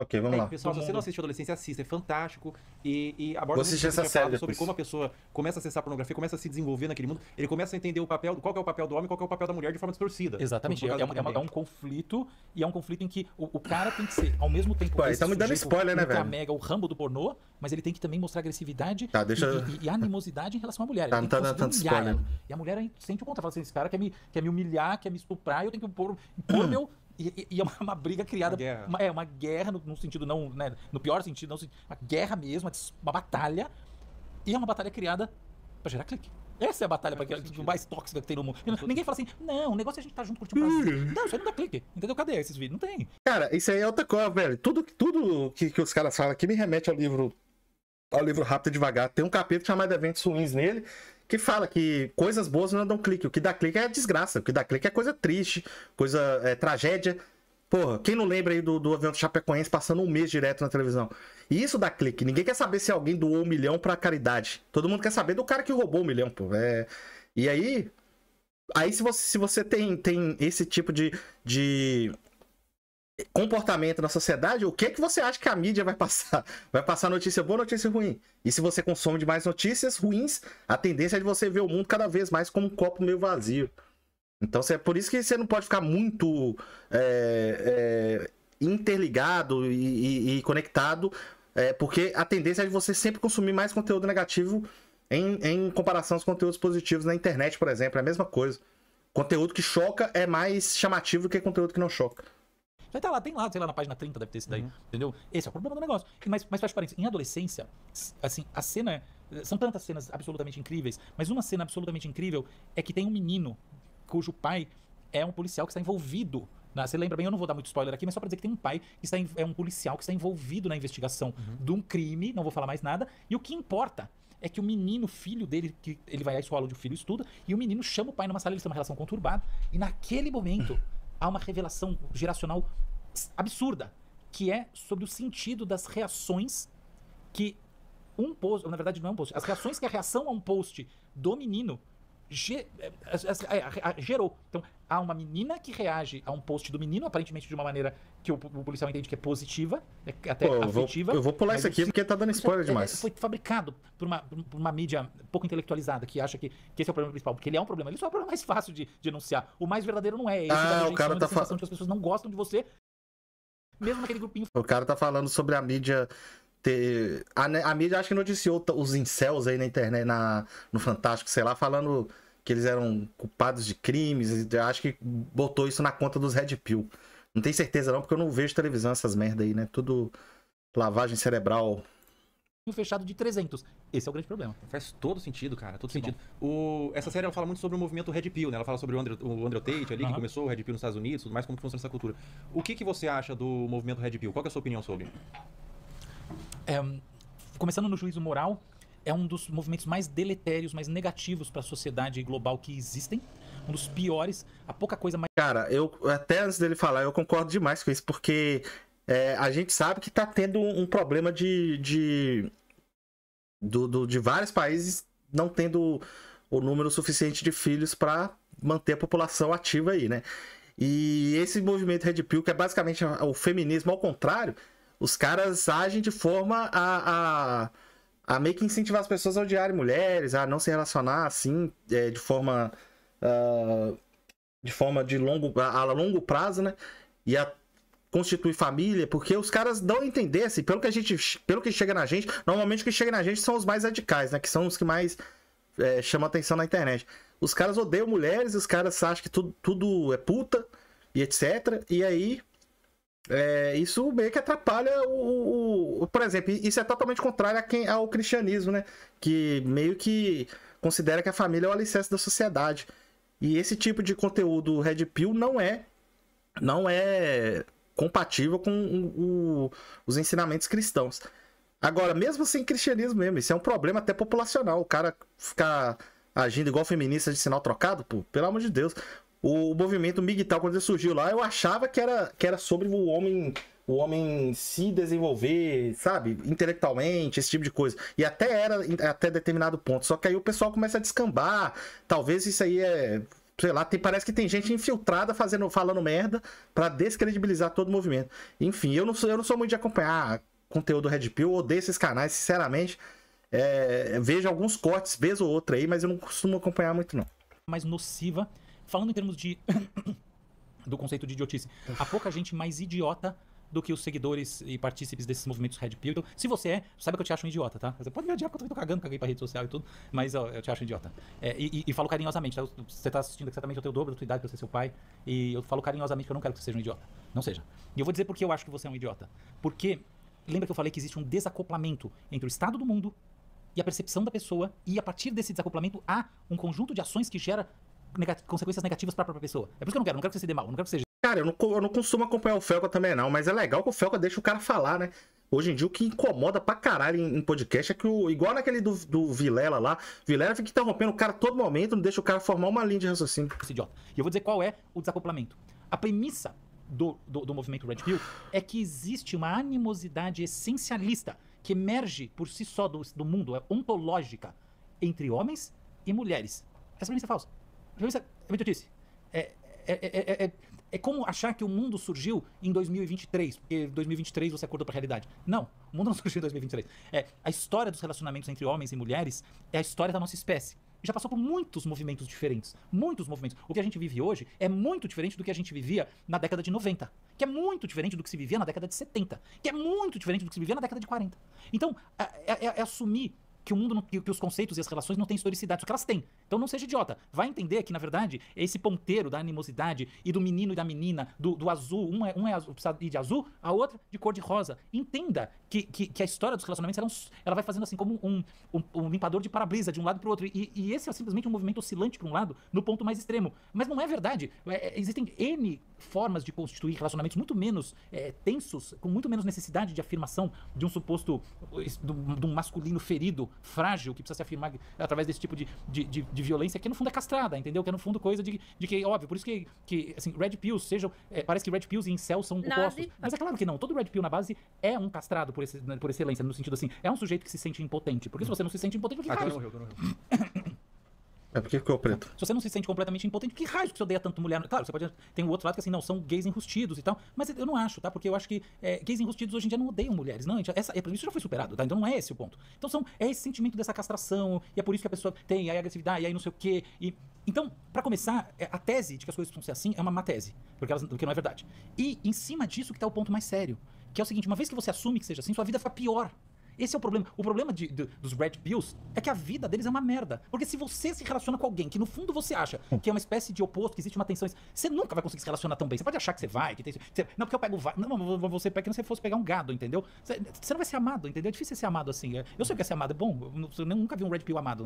Ok, vamos lá. Pessoal, se você não assistiu Adolescência, assista, é fantástico. E aborda essa série sobre como a pessoa começa a acessar a pornografia, começa a se desenvolver naquele mundo, ele começa a entender o papel, qual que é o papel do homem, qual que é o papel da mulher de forma distorcida. Exatamente. É um conflito, e é um conflito em que o cara tem que ser, ao mesmo tempo, tá me dando spoiler, né, velho? Mega, o Rambo do pornô, mas ele tem que também mostrar agressividade e animosidade em relação à mulher. Não tá dando tanto spoiler. E a mulher sente o contra, fala assim, esse cara quer me humilhar, quer me estuprar, eu tenho que impor meu... E é uma briga criada, uma guerra no sentido não, né, no pior sentido, não, uma guerra mesmo, uma batalha, e é uma batalha criada pra gerar clique. Essa é a batalha mais tóxica que tem no mundo. Ninguém fala assim, não, o negócio é a gente tá junto curtindo prazer. Não, isso aí não dá clique, entendeu? Cadê esses vídeos? Não tem. Cara, isso aí é outra coisa, velho. Tudo que os caras falam aqui me remete ao livro Rápido e Devagar. Tem um capítulo chamado Eventos Ruins nele, que fala que coisas boas não dão clique. O que dá clique é desgraça. O que dá clique é coisa triste, tragédia. Porra, quem não lembra aí do avião do Chapecoense passando um mês direto na televisão? E isso dá clique. Ninguém quer saber se alguém doou 1 milhão pra caridade. Todo mundo quer saber do cara que roubou 1 milhão, pô. E aí se você tem esse tipo de comportamento na sociedade, o que você acha que a mídia vai passar? Vai passar notícia boa ou notícia ruim? E se você consome demais notícias ruins, a tendência é de você ver o mundo cada vez mais como um copo meio vazio. Então é por isso que você não pode ficar muito interligado e conectado, porque a tendência é de você sempre consumir mais conteúdo negativo em comparação aos conteúdos positivos na internet, por exemplo. É a mesma coisa. Conteúdo que choca é mais chamativo do que conteúdo que não choca. Vai estar lá, tem lá, sei lá, na página 30 deve ter esse daí, entendeu? Esse é o problema do negócio. Mas faz parênteses, em adolescência, assim, a cena... São tantas cenas absolutamente incríveis, mas uma cena absolutamente incrível é que tem um menino cujo pai é um policial que está envolvido... Você lembra bem, eu não vou dar muito spoiler aqui, mas só pra dizer que tem um pai que é um policial que está envolvido na investigação de um crime, não vou falar mais nada, e o que importa é que o menino, filho dele, que ele vai à escola onde o filho estuda, e o menino chama o pai numa sala, eles têm uma relação conturbada, e naquele momento há uma revelação geracional absurda, que é sobre o sentido das reações que um post, na verdade não é um post, as reações que a reação a um post do menino gerou. Então, há uma menina que reage a um post do menino, aparentemente de uma maneira que o policial entende que é positiva, até afetiva. Eu vou pular isso aqui porque tá dando spoiler demais. Foi fabricado por uma mídia pouco intelectualizada que acha que esse é o problema principal, porque ele é um problema. Ele só é o problema mais fácil de enunciar. O mais verdadeiro não é. O cara tá falando que as pessoas não gostam de você, mesmo naquele grupinho. O cara tá falando sobre a mídia a mídia acho que noticiou os incels aí na internet, no Fantástico, sei lá, falando que eles eram culpados de crimes. Acho que botou isso na conta dos Red Pill. Não tenho certeza não, porque eu não vejo televisão essas merda aí, né? Tudo lavagem cerebral. Fechado de 300. Esse é o grande problema. Faz todo sentido, cara. Todo sentido. Essa série ela fala muito sobre o movimento Red Pill, né? Ela fala sobre o Andrew Tate ali, que começou o Red Pill nos Estados Unidos, tudo mais, como que funciona essa cultura. O que você acha do movimento Red Pill? Qual que é a sua opinião sobre? Começando no juízo moral, é um dos movimentos mais deletérios, mais negativos para a sociedade global que existem. Um dos piores. Há pouca coisa mais... Cara, eu até antes dele falar, eu concordo demais com isso, porque a gente sabe que tá tendo um problema de vários países não tendo o número suficiente de filhos para manter a população ativa aí, né? E esse movimento Red Pill, que é basicamente o feminismo ao contrário, os caras agem de forma a meio que incentivar as pessoas a odiarem mulheres, a não se relacionar assim, de forma a longo prazo, né? E a constituir família, porque os caras dão a entender, assim, pelo que chega na gente, normalmente o que chega na gente são os mais radicais, né? Que são os que mais chamam atenção na internet. Os caras odeiam mulheres, os caras acham que tudo é puta e etc. E aí isso meio que atrapalha por exemplo, isso é totalmente contrário ao cristianismo, né? Que meio que considera que a família é o alicerce da sociedade. E esse tipo de conteúdo Red Pill não é compatível com os ensinamentos cristãos. Agora, mesmo sem cristianismo mesmo, isso é um problema até populacional. O cara ficar agindo igual feminista de sinal trocado, pô, pelo amor de Deus. O movimento MGTOW, quando ele surgiu lá, eu achava que era sobre o homem se desenvolver, sabe, intelectualmente, esse tipo de coisa. E até era até determinado ponto. Só que aí o pessoal começa a descambar. Talvez isso aí sei lá, parece que tem gente infiltrada falando merda pra descredibilizar todo o movimento. Enfim, eu não sou muito de acompanhar conteúdo Red Pill, odeio esses canais, sinceramente. Vejo alguns cortes, vez ou outra aí, mas eu não costumo acompanhar muito, não. Mais nociva, falando em termos de do conceito de idiotice. Há pouca gente mais idiota do que os seguidores e partícipes desses movimentos Red Pill. Então, se você saiba que eu te acho um idiota, tá? Você pode me odiar porque eu também tô cagando, caguei pra rede social e tudo, mas ó, eu te acho um idiota. E falo carinhosamente, tá? Você tá assistindo exatamente, eu tenho o dobro da tua idade pra ser seu pai, e eu falo carinhosamente que eu não quero que você seja um idiota. Não seja. E eu vou dizer por que eu acho que você é um idiota. Porque, lembra que eu falei que existe um desacoplamento entre o estado do mundo e a percepção da pessoa, e a partir desse desacoplamento há um conjunto de ações que gera consequências negativas para a própria pessoa. É por isso que eu não quero que você se dê mal, não quero que você seja. Cara, eu não costumo acompanhar o Felca também não, mas é legal que o Felca deixa o cara falar, né? Hoje em dia o que incomoda pra caralho em podcast é que igual naquele do Vilela lá, Vilela fica interrompendo o cara a todo momento, não deixa o cara formar uma linha de raciocínio. Esse idiota. E eu vou dizer qual é o desacoplamento. A premissa do movimento Red Pill é que existe uma animosidade essencialista que emerge por si só do mundo, ontológica, entre homens e mulheres. Essa premissa é falsa. A premissa é idiotice. É como achar que o mundo surgiu em 2023, porque em 2023 você acordou pra realidade. Não, o mundo não surgiu em 2023. A história dos relacionamentos entre homens e mulheres é a história da nossa espécie. Já passou por muitos movimentos diferentes. Muitos movimentos. O que a gente vive hoje é muito diferente do que a gente vivia na década de 90. Que é muito diferente do que se vivia na década de 70. Que é muito diferente do que se vivia na década de 40. Então, é assumir que o mundo, que os conceitos e as relações não têm historicidade, só que elas têm. Então não seja idiota. Vai entender que, na verdade, esse ponteiro da animosidade e do menino e da menina, do azul, um é azul, precisa ir de azul, a outra de cor de rosa. Entenda que a história dos relacionamentos, ela vai fazendo assim como um limpador de para-brisa de um lado para o outro. E esse é simplesmente um movimento oscilante para um lado, no ponto mais extremo. Mas não é verdade. Existem N formas de constituir relacionamentos muito menos tensos, com muito menos necessidade de afirmação de um suposto, de um masculino ferido, frágil, que precisa se afirmar através desse tipo de violência, que no fundo é castrada, entendeu? Que é no fundo coisa de que óbvio, por isso que assim, Red Pills sejam, parece que Red Pills e Incel são opostos, mas é claro que não, todo Red Pill na base é um castrado por excelência, no sentido assim, é um sujeito que se sente impotente, porque se você não se sente impotente, por que raios? É porque ficou preto. Se você não se sente completamente impotente, que raios que você odeia tanto mulher? Claro, você pode. Tem o outro lado que assim, não, são gays enrustidos e tal. Mas eu não acho, tá? Porque eu acho que gays enrustidos hoje em dia não odeiam mulheres. Não, isso já foi superado, tá? Então não é esse o ponto. Então é esse sentimento dessa castração, e é por isso que a pessoa tem a agressividade, e aí não sei o quê. Então, pra começar, a tese de que as coisas precisam ser assim é uma má tese, porque não é verdade. E em cima disso que tá o ponto mais sério, que é o seguinte: uma vez que você assume que seja assim, sua vida fica pior. Esse é o problema. O problema dos Red Pills é que a vida deles é uma merda. Porque se você se relaciona com alguém que no fundo você acha que é uma espécie de oposto, que existe uma tensão, você nunca vai conseguir se relacionar tão bem. Você pode achar que você vai, não, porque eu pego não, você pega que se você fosse pegar um gado, entendeu? Você não vai ser amado, entendeu? É difícil ser amado assim. Eu sei o que é ser amado, é bom. Eu nunca vi um Red Pill amado.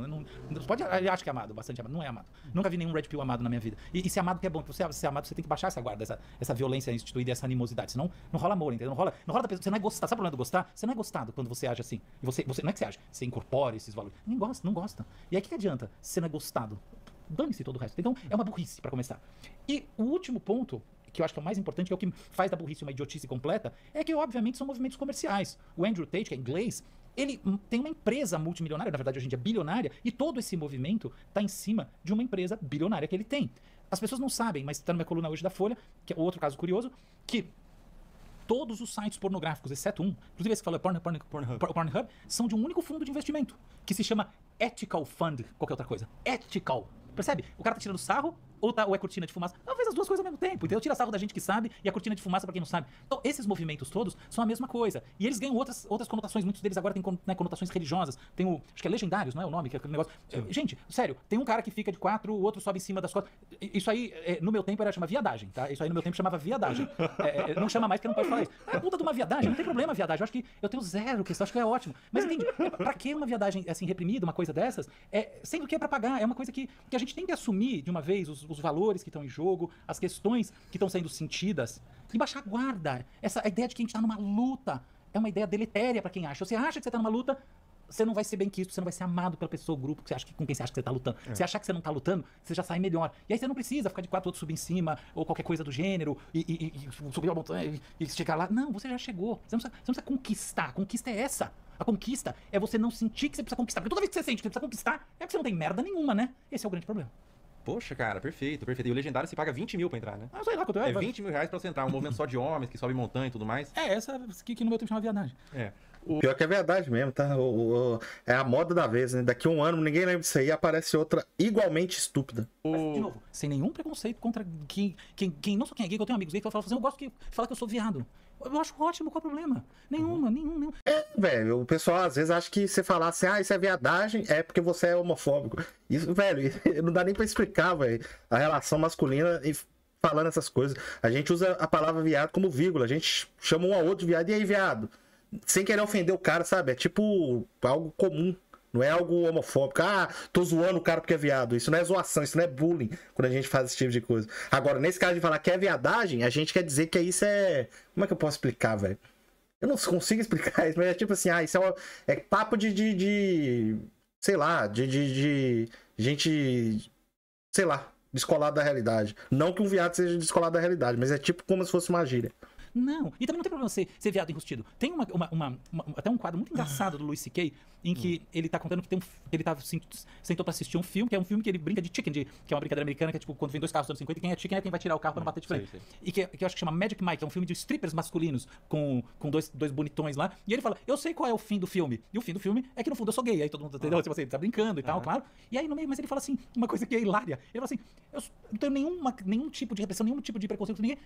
Você pode achar que é amado, bastante amado. Não é amado. Nunca vi nenhum Red Pill amado na minha vida. E ser amado que é bom. Pra você ser amado, você tem que baixar essa guarda, essa violência instituída, essa animosidade. Senão não rola amor, entendeu? Não rola da pessoa. Você não é gostado. Sabe o problema do gostar? Você não é gostado quando você age assim. E você não é que você age, você incorpora esses valores. Não gosta. E aí o que adianta? Você não é gostado. Dane-se todo o resto. Então é uma burrice pra começar. E o último ponto, que eu acho que é o mais importante, que é o que faz da burrice uma idiotice completa, é que obviamente são movimentos comerciais. O Andrew Tate, que é inglês, ele tem uma empresa multimilionária, na verdade hoje em dia bilionária, e todo esse movimento está em cima de uma empresa bilionária que ele tem. As pessoas não sabem, mas está na minha coluna hoje da Folha, que é outro caso curioso, que todos os sites pornográficos, exceto um, inclusive esse que falou Pornhub, são de um único fundo de investimento, que se chama Ethical Fund, qualquer outra coisa. Ethical. Percebe? O cara tá tirando sarro ou é cortina de fumaça? Talvez as duas coisas ao mesmo tempo, entendeu? Tira sarro da gente que sabe e a cortina de fumaça pra quem não sabe. Então, esses movimentos todos são a mesma coisa. E eles ganham outras conotações. Muitos deles agora têm conotações religiosas. Tem acho que é Legendários, não é o nome? Que é aquele negócio. Gente, sério, tem um cara que fica de 4, o outro sobe em cima das costas. Isso aí, no meu tempo, era chamar viadagem, tá? Isso aí no meu tempo chamava viadagem. Não chama mais porque não pode falar isso. É puta de uma viadagem, não tem problema viadagem. Eu acho que eu tenho zero questão, acho que é ótimo. Mas entende, pra que uma viadagem assim reprimida, uma coisa dessas? Sendo que é pra pagar, é uma coisa que a gente tem que assumir de uma vez os valores que estão em jogo, as questões que estão sendo sentidas e baixar a guarda. A ideia de que a gente tá numa luta é uma ideia deletéria pra quem acha. Você acha que você tá numa luta, você não vai ser bem quisto, você não vai ser amado pela pessoa, o grupo com quem você acha que você tá lutando. Se achar que você não tá lutando, você já sai melhor. E aí você não precisa ficar de 4 outros subir em cima, ou qualquer coisa do gênero, e subir a montanha e chegar lá. Não, você já chegou. Você não precisa conquistar. A conquista é essa. A conquista é você não sentir que você precisa conquistar. Porque toda vez que você sente que você precisa conquistar, é que você não tem merda nenhuma, né? Esse é o grande problema. Poxa, cara, perfeito, perfeito. E o Legendário se paga 20 mil pra entrar, né? Ah, sei lá quanto é. É 20 mil reais pra você entrar. Um movimento só de homens, que sobe montanha e tudo mais. Essa que no meu tempo chama viadagem. Pior que é verdade mesmo, tá? É a moda da vez, né? Daqui a um ano ninguém lembra disso aí, aparece outra igualmente estúpida. Mas, de novo, sem nenhum preconceito contra quem não só quem é gay, que eu tenho amigos gays que falam assim, eu gosto que fala que eu sou viado. Eu acho ótimo, qual o problema? Nenhum. Velho, o pessoal às vezes acha que você falar assim, isso é viadagem, é porque você é homofóbico. Isso, velho, não dá nem pra explicar, velho, a relação masculina e falando essas coisas. A gente usa a palavra viado como vírgula, a gente chama um ao outro de viado, e aí, viado? Sem querer ofender o cara, sabe? É tipo algo comum. Não é algo homofóbico. Tô zoando o cara porque é viado. Isso não é zoação, isso não é bullying quando a gente faz esse tipo de coisa. Agora, nesse caso de falar que é viadagem, a gente quer dizer que isso é... Como é que eu posso explicar, velho? Eu não consigo explicar isso, mas é tipo assim, isso é papo de sei lá, de gente, sei lá, descolado da realidade. Não que um viado seja descolado da realidade, mas é tipo como se fosse uma gíria. Não, e também não tem problema ser viado enrustido. Tem até um quadro muito engraçado do Louis C.K. em que ele tá contando que ele sentou pra assistir um filme, que é um filme que ele brinca de chicken, que é uma brincadeira americana, que é tipo quando vem dois carros dos anos 50 e quem é chicken é quem vai tirar o carro pra não bater de frente. Sei. E que eu acho que chama Magic Mike, é um filme de strippers masculinos com dois bonitões lá. E ele fala, eu sei qual é o fim do filme. E o fim do filme é que no fundo eu sou gay. Aí todo mundo entendeu? Tipo assim, ele tá brincando e tal, claro. E aí no meio, mas ele fala assim, uma coisa que é hilária. Ele fala assim, eu não tenho nenhum tipo de repressão, nenhum tipo de preconceito com ninguém,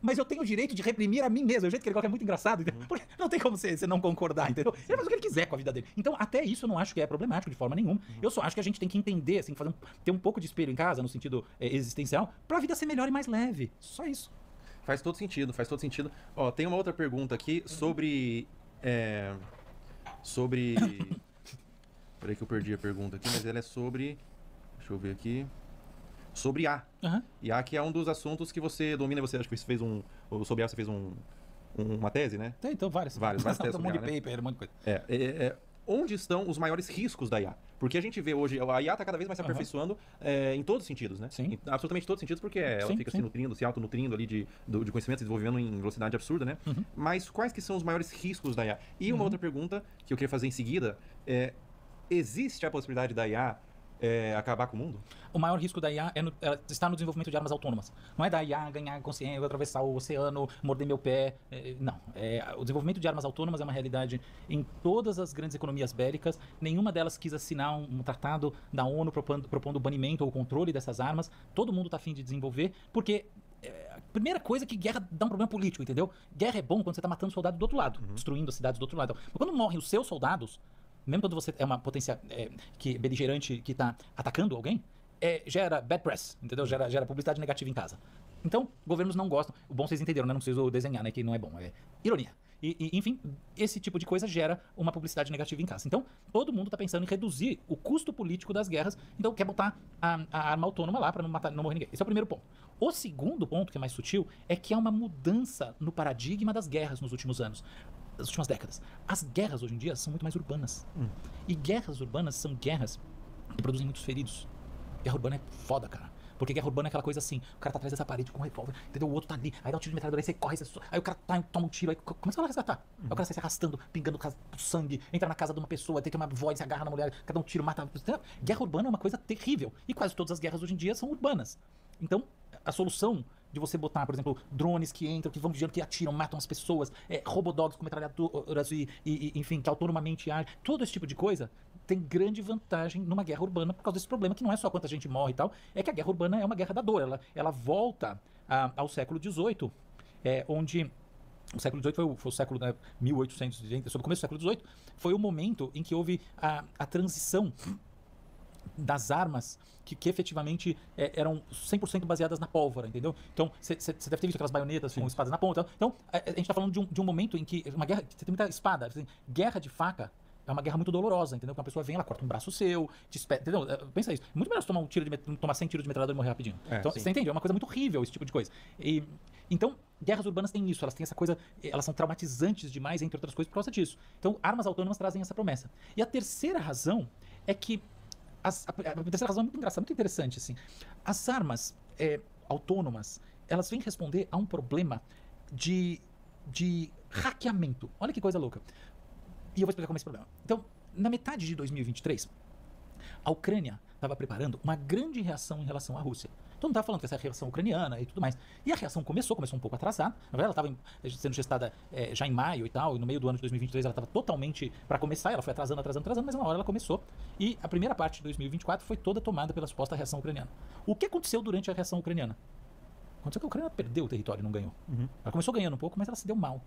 mas eu tenho o direito de reprimir a mim mesmo. O jeito que ele coloca é muito engraçado, entendeu? Porque não tem como você não concordar, entendeu? Ele faz o que ele quiser com a vida dele. Então, até isso eu não acho que é problemático de forma nenhuma. Eu só acho que a gente tem que entender, assim, ter um pouco de espelho em casa, no sentido existencial, pra vida ser melhor e mais leve. Só isso. Faz todo sentido, faz todo sentido. Ó, tem uma outra pergunta aqui sobre... Peraí que eu perdi a pergunta aqui, mas ela é sobre... Deixa eu ver aqui... Sobre IA. IA, que é um dos assuntos que você domina. Você acho que você fez sobre IA você fez uma tese, né? Tem, então várias teses. Um monte de paper, um monte de coisa. Onde estão os maiores riscos da IA? Porque a gente vê hoje, a IA está cada vez mais se aperfeiçoando em todos os sentidos, né? Sim. Em absolutamente todos os sentidos, porque ela fica se nutrindo, se autonutrindo ali de conhecimento, se desenvolvendo em velocidade absurda, né? Mas quais que são os maiores riscos da IA? E uma outra pergunta que eu queria fazer em seguida é: existe a possibilidade da IA acabar com o mundo? O maior risco da IA está no desenvolvimento de armas autônomas. Não é da IA ganhar consciência, atravessar o oceano, morder meu pé. Não. O desenvolvimento de armas autônomas é uma realidade em todas as grandes economias bélicas. Nenhuma delas quis assinar um tratado da ONU propondo o banimento ou o controle dessas armas. Todo mundo está a fim de desenvolver, porque... A primeira coisa é que guerra dá um problema político, entendeu? Guerra é bom quando você está matando soldados do outro lado, destruindo as cidades do outro lado. Mas quando morrem os seus soldados, mesmo quando você é uma potência beligerante que está atacando alguém, gera bad press, entendeu? Gera publicidade negativa em casa. Então, governos não gostam. O bom vocês entenderam, né? Não preciso desenhar, né? Que não é bom. É ironia. Enfim, esse tipo de coisa gera uma publicidade negativa em casa. Então, todo mundo está pensando em reduzir o custo político das guerras. Então, quer botar a arma autônoma lá para não morrer ninguém. Esse é o primeiro ponto. O segundo ponto, que é mais sutil, é que há uma mudança no paradigma das guerras nos últimos anos. Das últimas décadas. As guerras hoje em dia são muito mais urbanas. E guerras urbanas são guerras que produzem muitos feridos. Guerra urbana é foda, cara. Porque guerra urbana é aquela coisa assim, o cara tá atrás dessa parede com um revólver, entendeu? O outro tá ali, aí dá um tiro de metralhadora, aí você corre, aí o cara toma um tiro, aí começa a resgatar. Aí o cara sai se arrastando, pingando sangue, entra na casa de uma pessoa, tem que ter uma voz, se agarra na mulher, cada um tiro, mata. Guerra urbana é uma coisa terrível. E quase todas as guerras hoje em dia são urbanas. Então, a solução de você botar, por exemplo, drones que entram, que vão vigiando, que atiram, matam as pessoas, robodogs com metralhadoras enfim, que autonomamente agem, todo esse tipo de coisa tem grande vantagem numa guerra urbana por causa desse problema, que não é só quanta gente morre e tal, é que a guerra urbana é uma guerra da dor, ela volta ao século XVIII, onde o século XVIII foi o século 1820, sobre o começo do século XVIII, foi o momento em que houve a transição das armas que efetivamente eram 100% baseadas na pólvora, entendeu? Então, você deve ter visto aquelas baionetas com espadas na ponta. Então, a gente está falando de um momento em que uma guerra, você tem muita espada, assim, guerra de faca é uma guerra muito dolorosa, entendeu? Quando a pessoa vem, ela corta um braço seu, te espeta, entendeu? Pensa isso. Muito melhor você tomar 100 tiros de metralhadora e morrer rapidinho. Então, você entende? É uma coisa muito horrível esse tipo de coisa. Então, guerras urbanas têm isso, elas têm essa coisa, elas são traumatizantes demais, entre outras coisas, por causa disso. Então, armas autônomas trazem essa promessa. E a terceira razão é que a terceira razão é muito engraçada, muito interessante, assim. As armas autônomas, elas vêm responder a um problema de hackeamento. Olha que coisa louca. E eu vou explicar como é esse problema. Então, na metade de 2023, A Ucrânia estava preparando uma grande reação em relação à Rússia. Todo mundo estava falando que essa reação ucraniana e tudo mais. E a reação começou um pouco atrasada. Na verdade, ela estava sendo gestada já em maio e tal, e no meio do ano de 2023 ela estava totalmente para começar, ela foi atrasando, mas uma hora ela começou. E a primeira parte de 2024 foi toda tomada pela suposta reação ucraniana. O que aconteceu durante a reação ucraniana? Aconteceu que a Ucrânia perdeu o território e não ganhou. Ela começou ganhando um pouco, mas ela se deu mal.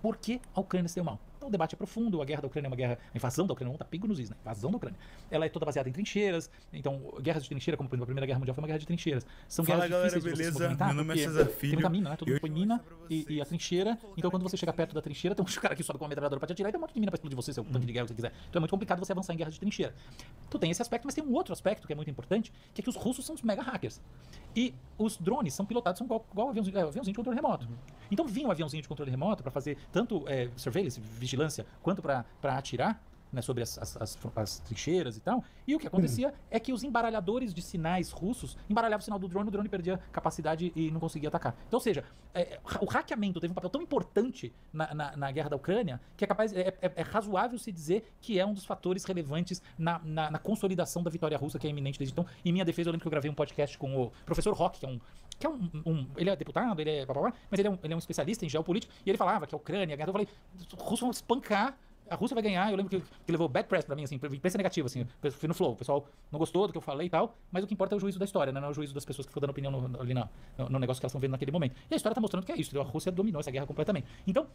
Por que a Ucrânia se deu mal? Então o debate é profundo, a guerra da Ucrânia é uma guerra, a invasão da Ucrânia, não tá pingo nos is, né? A invasão da Ucrânia. Ela é toda baseada em trincheiras, então guerras de trincheira, como por exemplo a Primeira Guerra Mundial foi uma guerra de trincheiras. São Fala, guerras galera, difíceis de você se beleza? movimentar, Meu nome é porque César Filho. tem muita mina, né? Todo mundo Eu põe mina e a trincheira, então quando você chega perto da trincheira, tem um cara que sobe com uma metralhadora pra te atirar e tem um monte de mina pra explodir você, seu tanque de guerra, o que você quiser. Então é muito complicado você avançar em guerra de trincheira. Tu tem esse aspecto, mas tem um outro aspecto que é muito importante, que é que os russos são os mega hackers. E os drones são pilotados, são igual aviãozinho de controle remoto. Então vinha um aviãozinho de controle remoto para fazer tanto surveillance, vigilância, quanto para atirar, né, sobre as trincheiras e tal. E o que acontecia é que os embaralhadores de sinais russos embaralhavam o sinal do drone, o drone perdia capacidade e não conseguia atacar. Então, ou seja, o hackeamento teve um papel tão importante na guerra da Ucrânia que é razoável se dizer que é um dos fatores relevantes na consolidação da vitória russa, que é iminente desde então. Em minha defesa, eu lembro que eu gravei um podcast com o professor Rock, ele é deputado, ele é mas ele é um especialista em geopolítica, e ele falava que a Ucrânia, eu falei, os russos vão espancar, a Rússia vai ganhar. Eu lembro que levou bad press pra mim, assim, imprensa negativa, assim, fui no flow, o pessoal não gostou do que eu falei e tal, mas o que importa é o juízo da história, né? Não é o juízo das pessoas que ficam dando opinião ali no negócio que elas estão vendo naquele momento. E a história tá mostrando que é isso, a Rússia dominou essa guerra completamente. Então,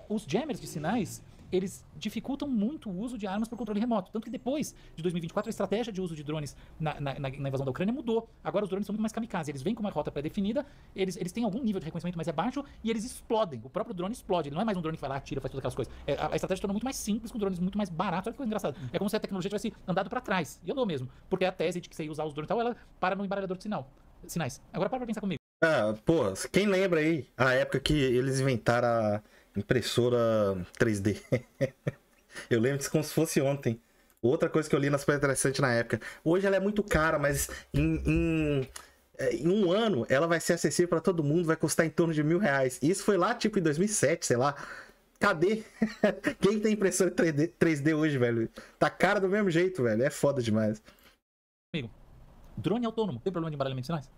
os jammers de sinais, eles dificultam muito o uso de armas por controle remoto. Tanto que depois de 2024, a estratégia de uso de drones na invasão da Ucrânia mudou. Agora os drones são muito mais kamikaze. Eles vêm com uma rota pré-definida, eles têm algum nível de reconhecimento, mas é baixo, e eles explodem. O próprio drone explode. Ele não é mais um drone que vai lá, atira, faz todas aquelas coisas. A estratégia torna muito mais simples, com drones muito mais baratos. Olha que coisa engraçada. É como se a tecnologia tivesse andado para trás. E andou mesmo. Porque a tese de que você ia usar os drones e tal, ela para no embaralhador de sinais. Agora para pensar comigo. Pô, quem lembra aí a época que eles inventaram a impressora 3D? Eu lembro disso como se fosse ontem. Outra coisa que eu li na super interessante na época. Hoje ela é muito cara, mas em um ano ela vai ser acessível para todo mundo, vai custar em torno de R$1.000. Isso foi lá, tipo, em 2007, sei lá. Cadê? Quem tem impressora 3D hoje, velho? Tá cara do mesmo jeito, velho. É foda demais. Amigo, drone autônomo. Tem problema de embaralhamento de sinais?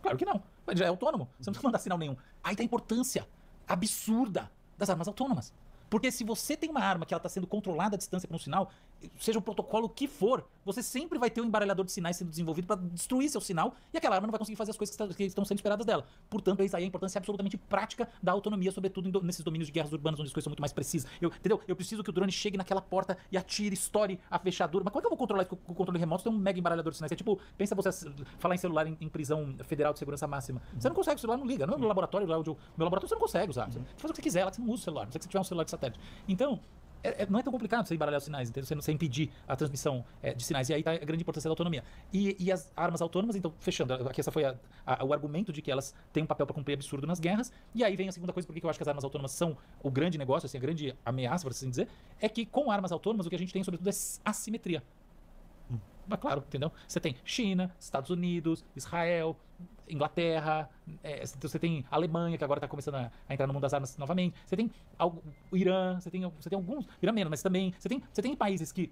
Claro que não. Já é autônomo. Você não precisa mandar sinal nenhum. Aí tá a importância absurda das armas autônomas. Porque se você tem uma arma que ela está sendo controlada à distância por um sinal, seja o protocolo que for, você sempre vai ter um embaralhador de sinais sendo desenvolvido para destruir seu sinal, e aquela arma não vai conseguir fazer as coisas que estão sendo esperadas dela. Portanto, aí a importância absolutamente prática da autonomia, sobretudo nesses domínios de guerras urbanas, onde as coisas são muito mais precisas. Entendeu? Eu preciso que o drone chegue naquela porta e atire, estoure a fechadura. Mas como é que eu vou controlar isso com o controle remoto? Você tem um mega embaralhador de sinais. É tipo, pensa você falar em celular em prisão federal de segurança máxima. Você não consegue, o celular não liga. Não é no laboratório, meu laboratório você não consegue usar. Você faz o que você quiser, lá que você não usa o celular. Não sei que você tiver um celular de satélite. Então, não é tão complicado você embaralhar os sinais, entendeu? Você impedir a transmissão de sinais. E aí está a grande importância da autonomia. E as armas autônomas, então, fechando, aqui essa foi o argumento de que elas têm um papel para cumprir absurdo nas guerras. E aí vem a segunda coisa, porque eu acho que as armas autônomas são o grande negócio, assim, a grande ameaça, por assim dizer, é que com armas autônomas o que a gente tem, sobretudo, é assimetria. Mas claro, entendeu? Você tem China, Estados Unidos, Israel, Inglaterra, você tem a Alemanha, que agora está começando a entrar no mundo das armas novamente. Você tem o Irã, você tem alguns, Irã menos, mas também você tem países que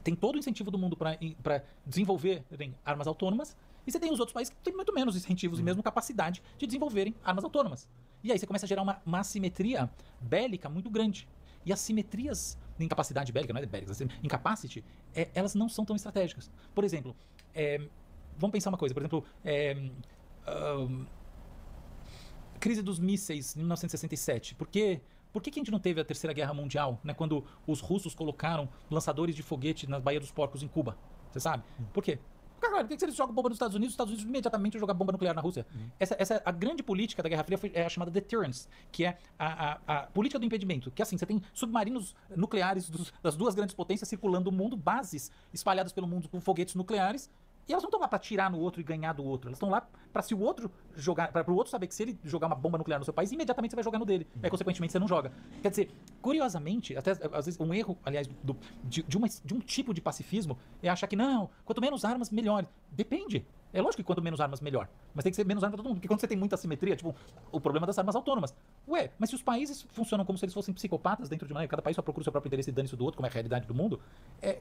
tem todo o incentivo do mundo para desenvolver armas autônomas, e você tem os outros países que têm muito menos incentivos e mesmo capacidade de desenvolverem armas autônomas. E aí você começa a gerar uma assimetria bélica muito grande. E assimetrias em capacidade bélica, não é bélica, em capacity, elas não são tão estratégicas. Por exemplo, vamos pensar uma coisa, por exemplo, crise dos mísseis em 1967. Por que a gente não teve a Terceira Guerra Mundial, né, quando os russos colocaram lançadores de foguete na Baía dos Porcos em Cuba? Você sabe? Por quê? Cara, por que eles jogam bomba nos Estados Unidos? Os Estados Unidos imediatamente vão jogar bomba nuclear na Rússia. Essa a grande política da Guerra Fria é a chamada deterrence, que é a política do impedimento. Que é assim, você tem submarinos nucleares das duas grandes potências circulando o mundo, bases espalhadas pelo mundo com foguetes nucleares, e elas não estão lá para atirar no outro e ganhar do outro. Elas estão lá para se o outro jogar, para o outro saber que se ele jogar uma bomba nuclear no seu país, imediatamente você vai jogar no dele. Aí, consequentemente, você não joga. Quer dizer, curiosamente, até às vezes um erro, aliás, de um tipo de pacifismo é achar que não, quanto menos armas, melhor. Depende. É lógico que quanto menos armas, melhor. Mas tem que ser menos armas para todo mundo. Porque quando você tem muita assimetria, tipo, o problema das armas autônomas. Ué, mas se os países funcionam como se eles fossem psicopatas dentro de uma... Cada país só procura o seu próprio interesse e dane-se do outro, como é a realidade do mundo.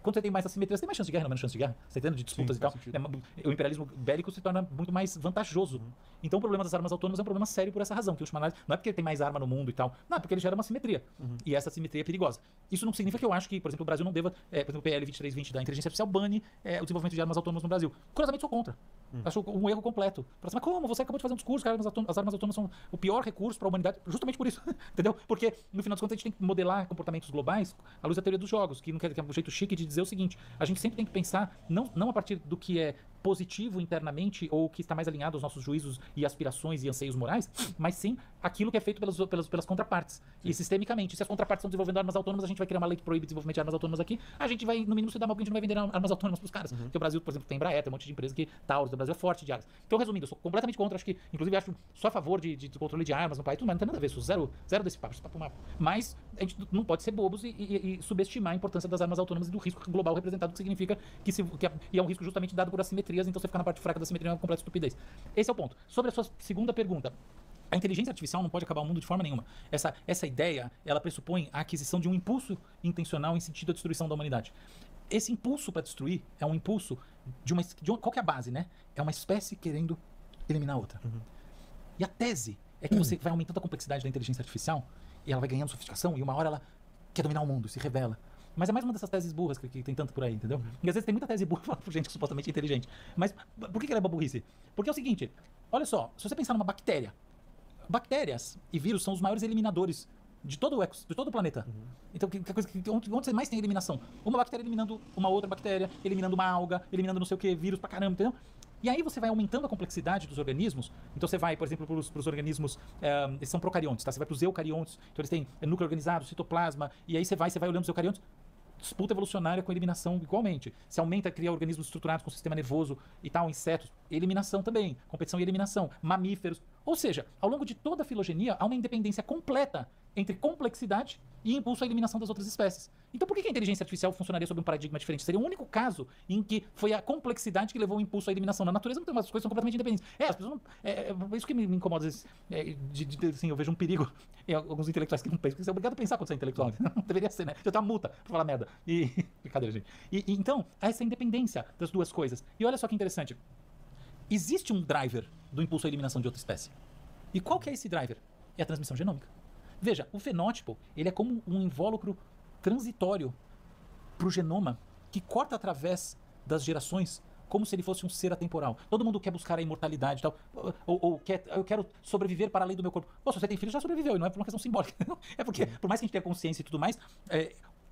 Quando você tem mais assimetria, você tem mais chance de guerra, não menos chance de guerra. Você entende? De disputas. Sim, e tal. O imperialismo bélico se torna muito mais vantajoso. Então o problema das armas autônomas é um problema sério por essa razão. Que o análise não é porque tem mais arma no mundo e tal. Não, é porque ele gera uma assimetria. E essa assimetria é perigosa. Isso não significa que eu acho que, por exemplo, o Brasil não deva... por exemplo, o PL 2320 da inteligência artificial bane o desenvolvimento de armas autônomas no Brasil. Curiosamente, sou contra. Acho um erro completo. Mas como? Você acabou de fazer um discurso que as armas autônomas são o pior recurso para a humanidade. Justamente por isso. Entendeu? Porque, no final das contas, a gente tem que modelar comportamentos globais à luz da teoria dos jogos, que é um jeito chique de dizer o seguinte: a gente sempre tem que pensar não a partir do que é positivo internamente ou que está mais alinhado aos nossos juízos e aspirações e anseios morais, mas sim aquilo que é feito pelas contrapartes. Sim. E sistemicamente, se as contrapartes estão desenvolvendo armas autônomas, a gente vai criar uma lei que proíbe o desenvolvimento de armas autônomas aqui, a gente vai, no mínimo, se dar mal, porque a gente não vai vender armas autônomas para os caras. Porque o Brasil, por exemplo, tem Embraer, tem um monte de empresa que Taurus, o Brasil é forte de armas. Então, resumindo, eu sou completamente contra, inclusive acho só a favor de controle de armas no país, tudo, mas não tem nada a ver, sou zero desse papo, mas a gente não pode ser bobos e subestimar a importância das armas autônomas e do risco global representado, que significa e é um risco justamente dado por assimetrias, então você fica na parte fraca da simetria é uma completa estupidez. Esse é o ponto. Sobre a sua segunda pergunta, a inteligência artificial não pode acabar o mundo de forma nenhuma. Essa ideia, ela pressupõe a aquisição de um impulso intencional em sentido à destruição da humanidade. Esse impulso para destruir é um impulso qual que é a base, né? É uma espécie querendo eliminar a outra. E a tese é que você vai aumentando a complexidade da inteligência artificial e ela vai ganhando sofisticação e uma hora ela quer dominar o mundo, se revela. Mas é mais uma dessas teses burras que tem tanto por aí, entendeu? E às vezes tem muita tese burra falando por gente que supostamente é inteligente. Mas por que ela é burrice? Porque é o seguinte, olha só, se você pensar numa bactéria, bactérias e vírus são os maiores eliminadores de todo o planeta. Então, onde você mais tem eliminação? Uma bactéria eliminando uma outra bactéria, eliminando uma alga, eliminando não sei o que, vírus pra caramba, entendeu? E aí você vai aumentando a complexidade dos organismos. Então você vai, por exemplo, para os organismos, eles são procariontes, tá? Você vai para os eucariontes, então eles têm núcleo organizado, citoplasma, e aí você vai olhando os eucariontes, disputa evolucionária com eliminação igualmente. Se aumenta, cria organismos estruturados com sistema nervoso e tal, insetos, eliminação também, competição e eliminação, mamíferos. Ou seja, ao longo de toda a filogenia, há uma independência completa entre complexidade e impulso à eliminação das outras espécies. Então por que a inteligência artificial funcionaria sob um paradigma diferente? Seria o único caso em que foi a complexidade que levou o impulso à eliminação. Na natureza não tem umas coisas que são completamente independentes. As pessoas não, é isso que me incomoda às vezes. Assim, eu vejo um perigo em alguns intelectuais que não pensam. Você é obrigado a pensar quando você é intelectual. Não deveria ser, né? Já tem uma multa pra falar merda. Brincadeira, gente. Então, essa independência das duas coisas. E olha só que interessante. Existe um driver do impulso à eliminação de outra espécie. E qual que é esse driver? É a transmissão genômica. Veja, o fenótipo, ele é como um invólucro transitório para o genoma que corta através das gerações como se ele fosse um ser atemporal. Todo mundo quer buscar a imortalidade e tal, ou eu quero sobreviver para além do meu corpo. Pô, se você tem filho, já sobreviveu, e não é por uma questão simbólica. É porque, por mais que a gente tenha consciência e tudo mais,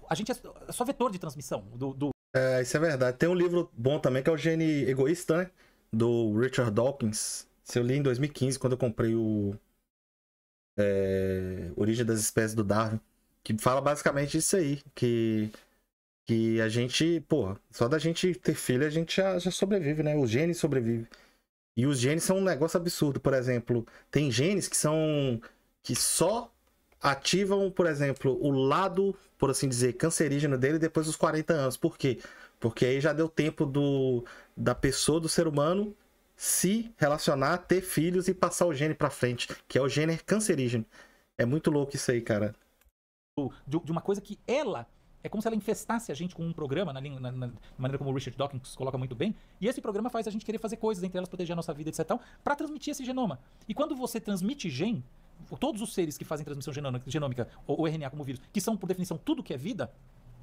a gente é só vetor de transmissão. Isso é verdade. Tem um livro bom também, que é o Gene Egoísta, né? Do Richard Dawkins. Eu li em 2015, quando eu comprei o Origem das Espécies do Darwin, que fala basicamente isso aí, que a gente, porra, só da gente ter filho a gente já sobrevive, né? Os genes sobrevivem. E os genes são um negócio absurdo. Por exemplo, tem genes que só ativam, por exemplo, o lado, por assim dizer, cancerígeno dele depois dos 40 anos. Por quê? Porque aí já deu tempo da pessoa, do ser humano, se relacionar, ter filhos e passar o gene pra frente, que é o gene cancerígeno. É muito louco isso aí, cara. De uma coisa que ela... É como se ela infestasse a gente com um programa, na maneira como o Richard Dawkins coloca muito bem, e esse programa faz a gente querer fazer coisas, entre elas proteger a nossa vida, etc, para transmitir esse genoma. E quando você transmite gene, todos os seres que fazem transmissão genômica, ou RNA como vírus, que são, por definição, tudo que é vida,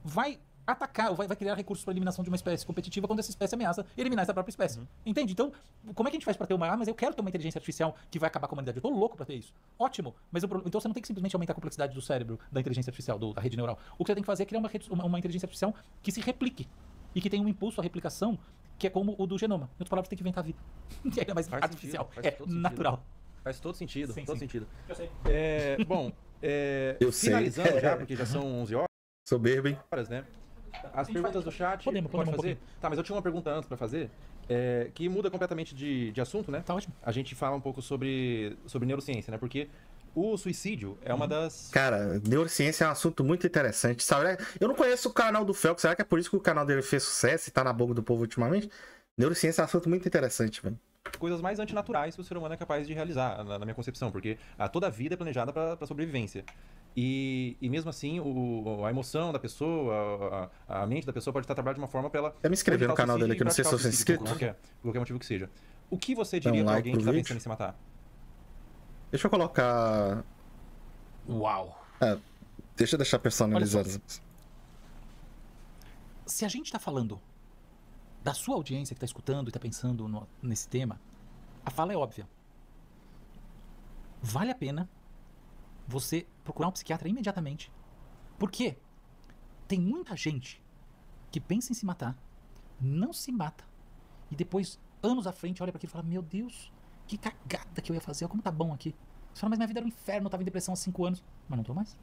vai atacar, vai criar recursos para eliminação de uma espécie competitiva quando essa espécie ameaça eliminar essa própria espécie. Entende? Então, como é que a gente faz para ter uma... mas eu quero ter uma inteligência artificial que vai acabar com a humanidade. Eu tô louco para ter isso. Ótimo. Mas então você não tem que simplesmente aumentar a complexidade do cérebro, da inteligência artificial, da rede neural. O que você tem que fazer é criar uma inteligência artificial que se replique e que tenha um impulso à replicação que é como o do genoma. Em outras palavras, tem que inventar a vida. E ainda mais artificial. Natural. Faz todo sentido. Sim, todo sim. sentido. Eu sei. Bom, sei. finalizando já, porque já são 11 Soberbo, hein? horas, né? As perguntas do chat, Podemos fazer? Tá, mas eu tinha uma pergunta antes pra fazer, que muda completamente de assunto, né? Tá ótimo. A gente fala um pouco sobre neurociência, né? Porque o suicídio é uma das... Cara, neurociência é um assunto muito interessante, sabe? Eu não conheço o canal do Felco, será que é por isso que o canal dele fez sucesso e tá na boca do povo ultimamente? Neurociência é um assunto muito interessante, velho. coisas mais antinaturais que o ser humano é capaz de realizar, na minha concepção, porque toda a vida é planejada para sobrevivência. E mesmo assim, a emoção da pessoa, a mente da pessoa pode estar trabalhando de uma forma para ela... Eu me inscrevi no canal dele aqui, não sei se você é inscrito. Por qualquer motivo que seja. O que você diria para alguém que está pensando em se matar? Deixa eu colocar... Uau! Deixa eu deixar personalizado. Se a gente está falando da sua audiência que está escutando e está pensando nesse tema, a fala é óbvia. Vale a pena você procurar um psiquiatra imediatamente. Porque tem muita gente que pensa em se matar, não se mata, e depois, anos à frente, olha para aquilo e fala: meu Deus, que cagada que eu ia fazer, como tá bom aqui. Você fala: mas minha vida era um inferno, eu tava em depressão há 5 anos, mas não tô mais.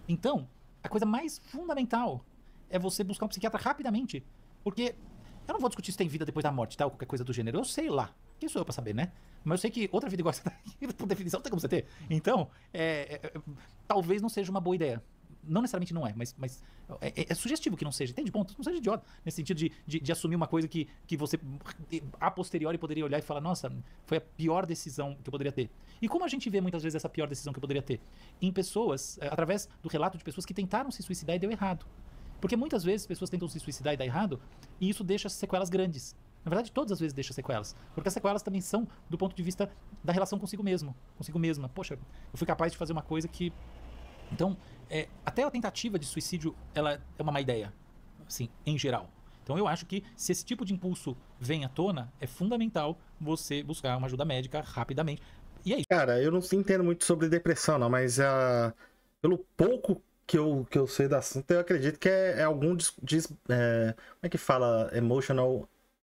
Então, a coisa mais fundamental é você buscar um psiquiatra rapidamente, porque eu não vou discutir se tem vida depois da morte, tá? Ou qualquer coisa do gênero, eu sei lá. Quem sou eu pra saber, né? Mas eu sei que outra vida igual essa daqui, por definição, não tem como você ter. Então, talvez não seja uma boa ideia. Não necessariamente não é, mas é sugestivo que não seja. Entende? Ponto. Não seja idiota. Nesse sentido de assumir uma coisa que você, a posteriori, poderia olhar e falar: nossa, foi a pior decisão que eu poderia ter. E como a gente vê muitas vezes essa pior decisão que eu poderia ter? Em pessoas, através do relato de pessoas que tentaram se suicidar e deu errado. Porque muitas vezes pessoas tentam se suicidar e dá errado, e isso deixa sequelas grandes. Na verdade, todas as vezes deixa sequelas. Porque as sequelas também são do ponto de vista da relação consigo mesmo, consigo mesma. Poxa, eu fui capaz de fazer uma coisa que... Então, até a tentativa de suicídio, ela é uma má ideia, assim, em geral. Então eu acho que se esse tipo de impulso vem à tona, é fundamental você buscar uma ajuda médica rapidamente. E aí? Cara, eu não entendo muito sobre depressão, não, mas pelo pouco que eu sei do assunto, eu acredito que é algum... como é que fala emotional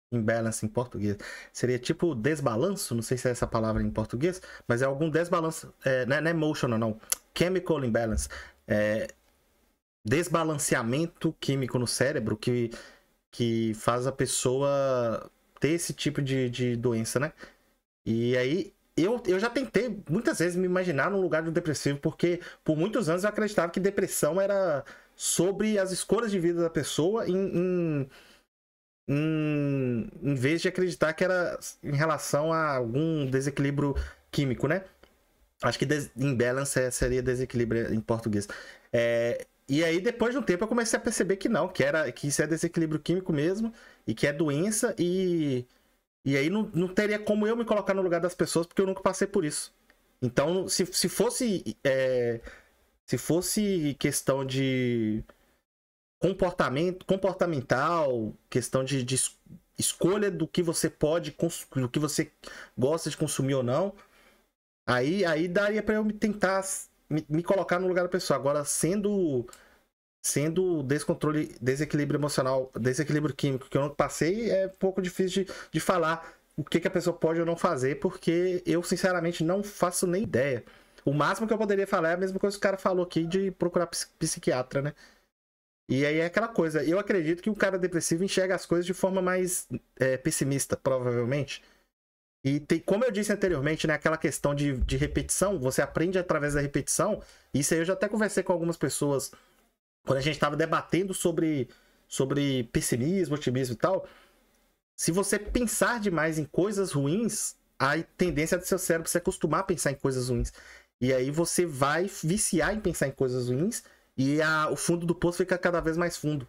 imbalance em português? Seria tipo desbalanço, não sei se é essa palavra em português, mas é algum desbalanço, não é emotional, não. Chemical imbalance. Desbalanceamento químico no cérebro que faz a pessoa ter esse tipo de doença, né? E aí, eu já tentei muitas vezes me imaginar no lugar do depressivo, porque por muitos anos eu acreditava que depressão era sobre as escolhas de vida da pessoa em vez de acreditar que era em relação a algum desequilíbrio químico, né? Acho que imbalance seria desequilíbrio em português. E aí, depois de um tempo, eu comecei a perceber que não, que isso é desequilíbrio químico mesmo, e que é doença, e aí não teria como eu me colocar no lugar das pessoas, porque eu nunca passei por isso. Então, se fosse questão de comportamental, questão de escolha do que você pode, do que você gosta de consumir ou não, aí daria pra eu tentar me colocar no lugar da pessoa. Agora, sendo descontrole, desequilíbrio emocional, desequilíbrio químico que eu não passei, é um pouco difícil de falar o que a pessoa pode ou não fazer, porque eu, sinceramente, não faço nem ideia. O máximo que eu poderia falar é a mesma coisa que o cara falou aqui, de procurar psiquiatra, né? E aí é aquela coisa, eu acredito que o cara depressivo enxerga as coisas de forma mais pessimista, provavelmente. E como eu disse anteriormente, né, aquela questão de repetição, você aprende através da repetição. Isso aí eu já até conversei com algumas pessoas quando a gente estava debatendo sobre pessimismo, otimismo e tal. Se você pensar demais em coisas ruins, a tendência do seu cérebro se acostumar a pensar em coisas ruins. E aí você vai viciar em pensar em coisas ruins e o fundo do poço fica cada vez mais fundo.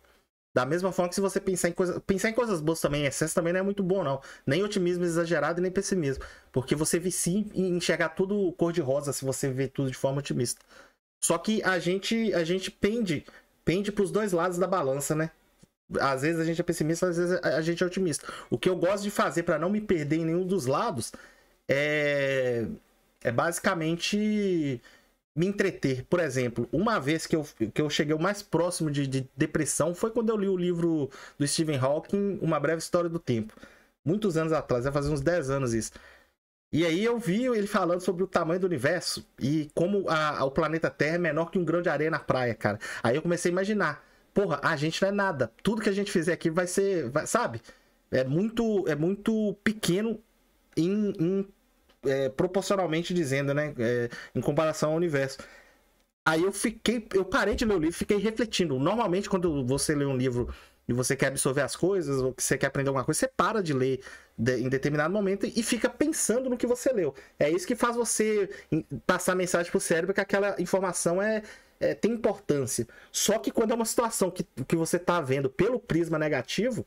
Da mesma forma que se você pensar em coisas boas também, em excesso também não é muito bom, não. Nem otimismo exagerado e nem pessimismo. Porque você vicia em enxergar tudo cor-de-rosa se você vê tudo de forma otimista. Só que a gente pende pros dois lados da balança, né? Às vezes a gente é pessimista, às vezes a gente é otimista. O que eu gosto de fazer para não me perder em nenhum dos lados é basicamente me entreter. Por exemplo, uma vez que eu cheguei o mais próximo de depressão foi quando eu li o livro do Stephen Hawking, Uma Breve História do Tempo. Muitos anos atrás, vai fazer uns 10 anos isso. E aí eu vi ele falando sobre o tamanho do universo e como o planeta Terra é menor que um grão de areia na praia, cara. Aí eu comecei a imaginar, porra, a gente não é nada. Tudo que a gente fizer aqui sabe? É muito pequeno proporcionalmente dizendo, né? Em comparação ao universo. Aí eu parei de ler o livro e fiquei refletindo. Normalmente, quando você lê um livro e você quer absorver as coisas, ou que você quer aprender alguma coisa, você para de ler em determinado momento e fica pensando no que você leu. É isso que faz você passar a mensagem pro cérebro que aquela informação tem importância. Só que quando é uma situação que você tá vendo pelo prisma negativo,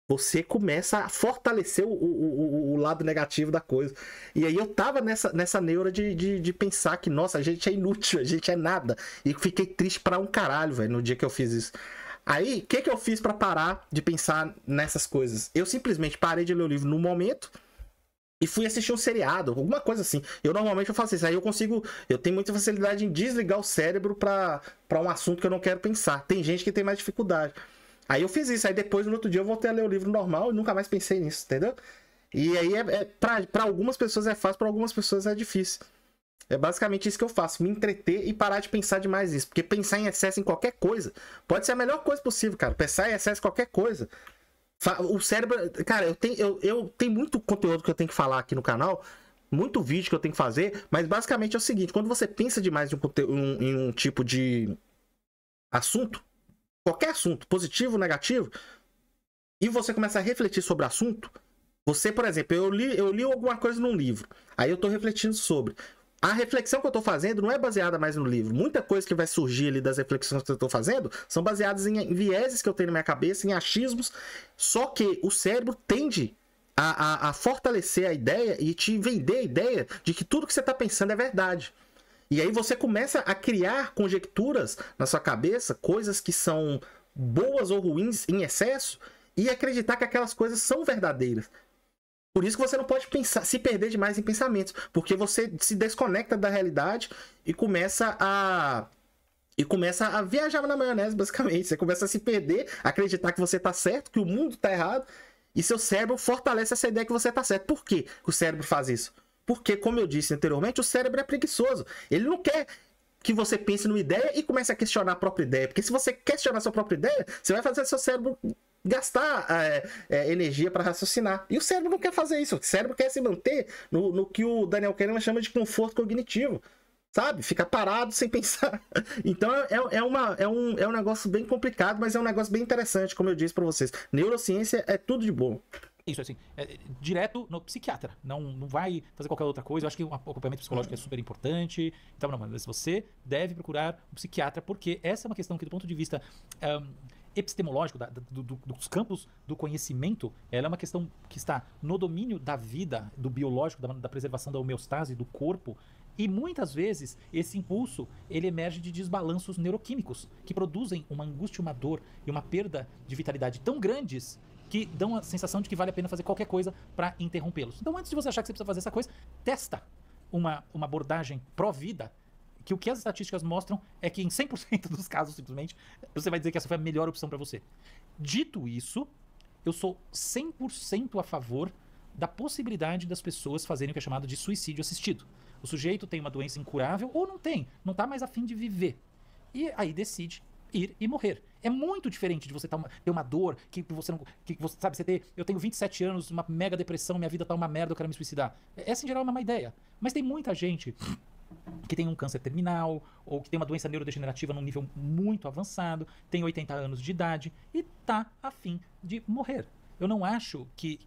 você começa a fortalecer o lado negativo da coisa. E aí eu tava nessa neura de pensar que, nossa, a gente é inútil, a gente é nada. E fiquei triste pra um caralho, velho, no dia que eu fiz isso. Aí, o que eu fiz pra parar de pensar nessas coisas? Eu simplesmente parei de ler o livro no momento e fui assistir um seriado, alguma coisa assim. Eu normalmente faço isso. Aí eu tenho muita facilidade em desligar o cérebro pra um assunto que eu não quero pensar. Tem gente que tem mais dificuldade. Aí eu fiz isso. Aí depois, no outro dia, eu voltei a ler o livro normal e nunca mais pensei nisso, entendeu? E aí, pra algumas pessoas é fácil, pra algumas pessoas é difícil. É basicamente isso que eu faço, me entreter e parar de pensar demais nisso. Porque pensar em excesso em qualquer coisa pode ser a melhor coisa possível, cara. Pensar em excesso em qualquer coisa. O cérebro... Cara, eu tenho muito conteúdo que eu tenho que falar aqui no canal, muito vídeo que eu tenho que fazer, mas basicamente é o seguinte, quando você pensa demais em um tipo de assunto, qualquer assunto, positivo ou negativo, e você começa a refletir sobre o assunto, você, por exemplo, eu li alguma coisa num livro, aí eu tô refletindo sobre... A reflexão que eu tô fazendo não é baseada mais no livro. Muita coisa que vai surgir ali das reflexões que eu tô fazendo são baseadas em vieses que eu tenho na minha cabeça, em achismos. Só que o cérebro tende a fortalecer a ideia e te vender a ideia de que tudo que você tá pensando é verdade. E aí você começa a criar conjecturas na sua cabeça, coisas que são boas ou ruins em excesso, e acreditar que aquelas coisas são verdadeiras. Por isso que você não pode se perder demais em pensamentos, porque você se desconecta da realidade e começa a viajar na maionese, basicamente. Você começa a se perder, acreditar que você tá certo, que o mundo tá errado, e seu cérebro fortalece essa ideia que você tá certo. Por que o cérebro faz isso? Porque, como eu disse anteriormente, o cérebro é preguiçoso. Ele não quer que você pense numa ideia e comece a questionar a própria ideia, porque se você questionar a sua própria ideia, você vai fazer seu cérebro gastar energia para raciocinar. E o cérebro não quer fazer isso. O cérebro quer se manter no que o Daniel Kahneman chama de conforto cognitivo. Sabe? Ficar parado sem pensar. Então é um negócio bem complicado, mas é um negócio bem interessante, como eu disse para vocês. Neurociência é tudo de bom. Isso, assim, direto no psiquiatra. Não vai fazer qualquer outra coisa. Eu acho que o acompanhamento psicológico é super importante. Então, não, mas você deve procurar um psiquiatra, porque essa é uma questão que, do ponto de vista epistemológico, dos campos do conhecimento, ela é uma questão que está no domínio da vida, do biológico, da preservação da homeostase do corpo. E muitas vezes esse impulso ele emerge de desbalanços neuroquímicos que produzem uma angústia, uma dor e uma perda de vitalidade tão grandes que dão a sensação de que vale a pena fazer qualquer coisa para interrompê-los. Então, antes de você achar que você precisa fazer essa coisa, testa uma abordagem pró-vida, que o que as estatísticas mostram é que em 100% dos casos, simplesmente, você vai dizer que essa foi a melhor opção para você. Dito isso, eu sou 100% a favor da possibilidade das pessoas fazerem o que é chamado de suicídio assistido. O sujeito tem uma doença incurável ou não está mais a fim de viver. E aí decide ir e morrer. É muito diferente de você ter uma dor, que você sabe, eu tenho 27 anos, uma mega depressão, minha vida tá uma merda, eu quero me suicidar. Essa em geral é uma má ideia. Mas tem muita gente que tem um câncer terminal, ou que tem uma doença neurodegenerativa num nível muito avançado, tem 80 anos de idade e tá a fim de morrer. Eu não acho que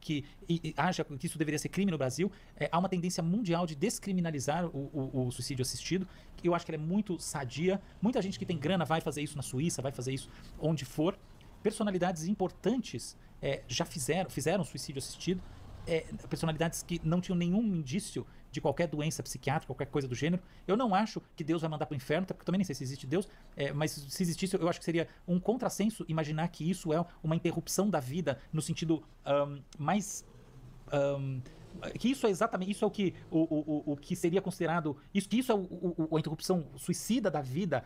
isso deveria ser crime no Brasil. Há uma tendência mundial de descriminalizar o suicídio assistido. Eu acho que ela é muito sadia. Muita gente que tem grana vai fazer isso na Suíça, vai fazer isso onde for. Personalidades importantes já fizeram suicídio assistido. Personalidades que não tinham nenhum indício de qualquer doença psiquiátrica, qualquer coisa do gênero. Eu não acho que Deus vai mandar para o inferno, até porque eu também nem sei se existe Deus, mas se existisse, eu acho que seria um contrassenso imaginar que isso é uma interrupção da vida no sentido mais... que isso é exatamente, isso é o que seria considerado, isso é a interrupção suicida da vida,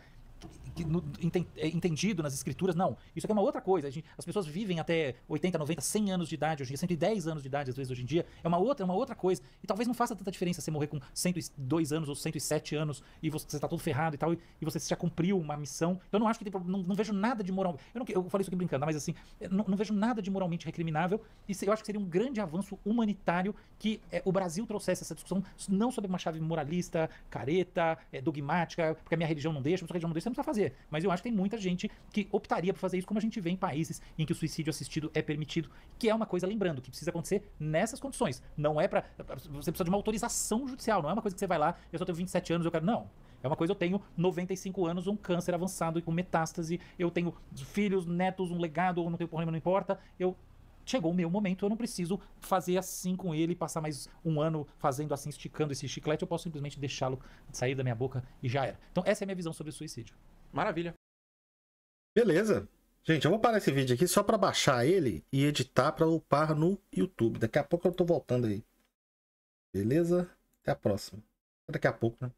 entendido nas escrituras. Não, isso aqui é uma outra coisa. As pessoas vivem até 80, 90, 100 anos de idade hoje em dia, 110 anos de idade às vezes hoje em dia, é uma outra coisa, e talvez não faça tanta diferença você morrer com 102 anos ou 107 anos e você está todo ferrado e tal, e você já cumpriu uma missão. Eu não acho que não vejo nada de moral, eu falei isso aqui brincando, mas assim, não vejo nada de moralmente recriminável, e eu acho que seria um grande avanço humanitário que o Brasil trouxesse essa discussão, não sobre uma chave moralista, careta, dogmática, porque a minha religião não deixa, a sua religião não deixa. não precisa fazer. Mas eu acho que tem muita gente que optaria por fazer isso, como a gente vê em países em que o suicídio assistido é permitido, que é uma coisa, lembrando, que precisa acontecer nessas condições. Não é pra... Você precisa de uma autorização judicial, não é uma coisa que você vai lá, eu só tenho 27 anos, eu quero... Não. É uma coisa, eu tenho 95 anos, um câncer avançado e com metástase, eu tenho filhos, netos, um legado, não tenho problema, não importa. Chegou o meu momento, eu não preciso fazer assim com ele, passar mais um ano fazendo assim, esticando esse chiclete, eu posso simplesmente deixá-lo sair da minha boca e já era. Então essa é a minha visão sobre o suicídio. Maravilha. Beleza. Gente, eu vou parar esse vídeo aqui só para baixar ele e editar para upar no YouTube. Daqui a pouco eu tô voltando aí. Beleza? Até a próxima. Daqui a pouco, né?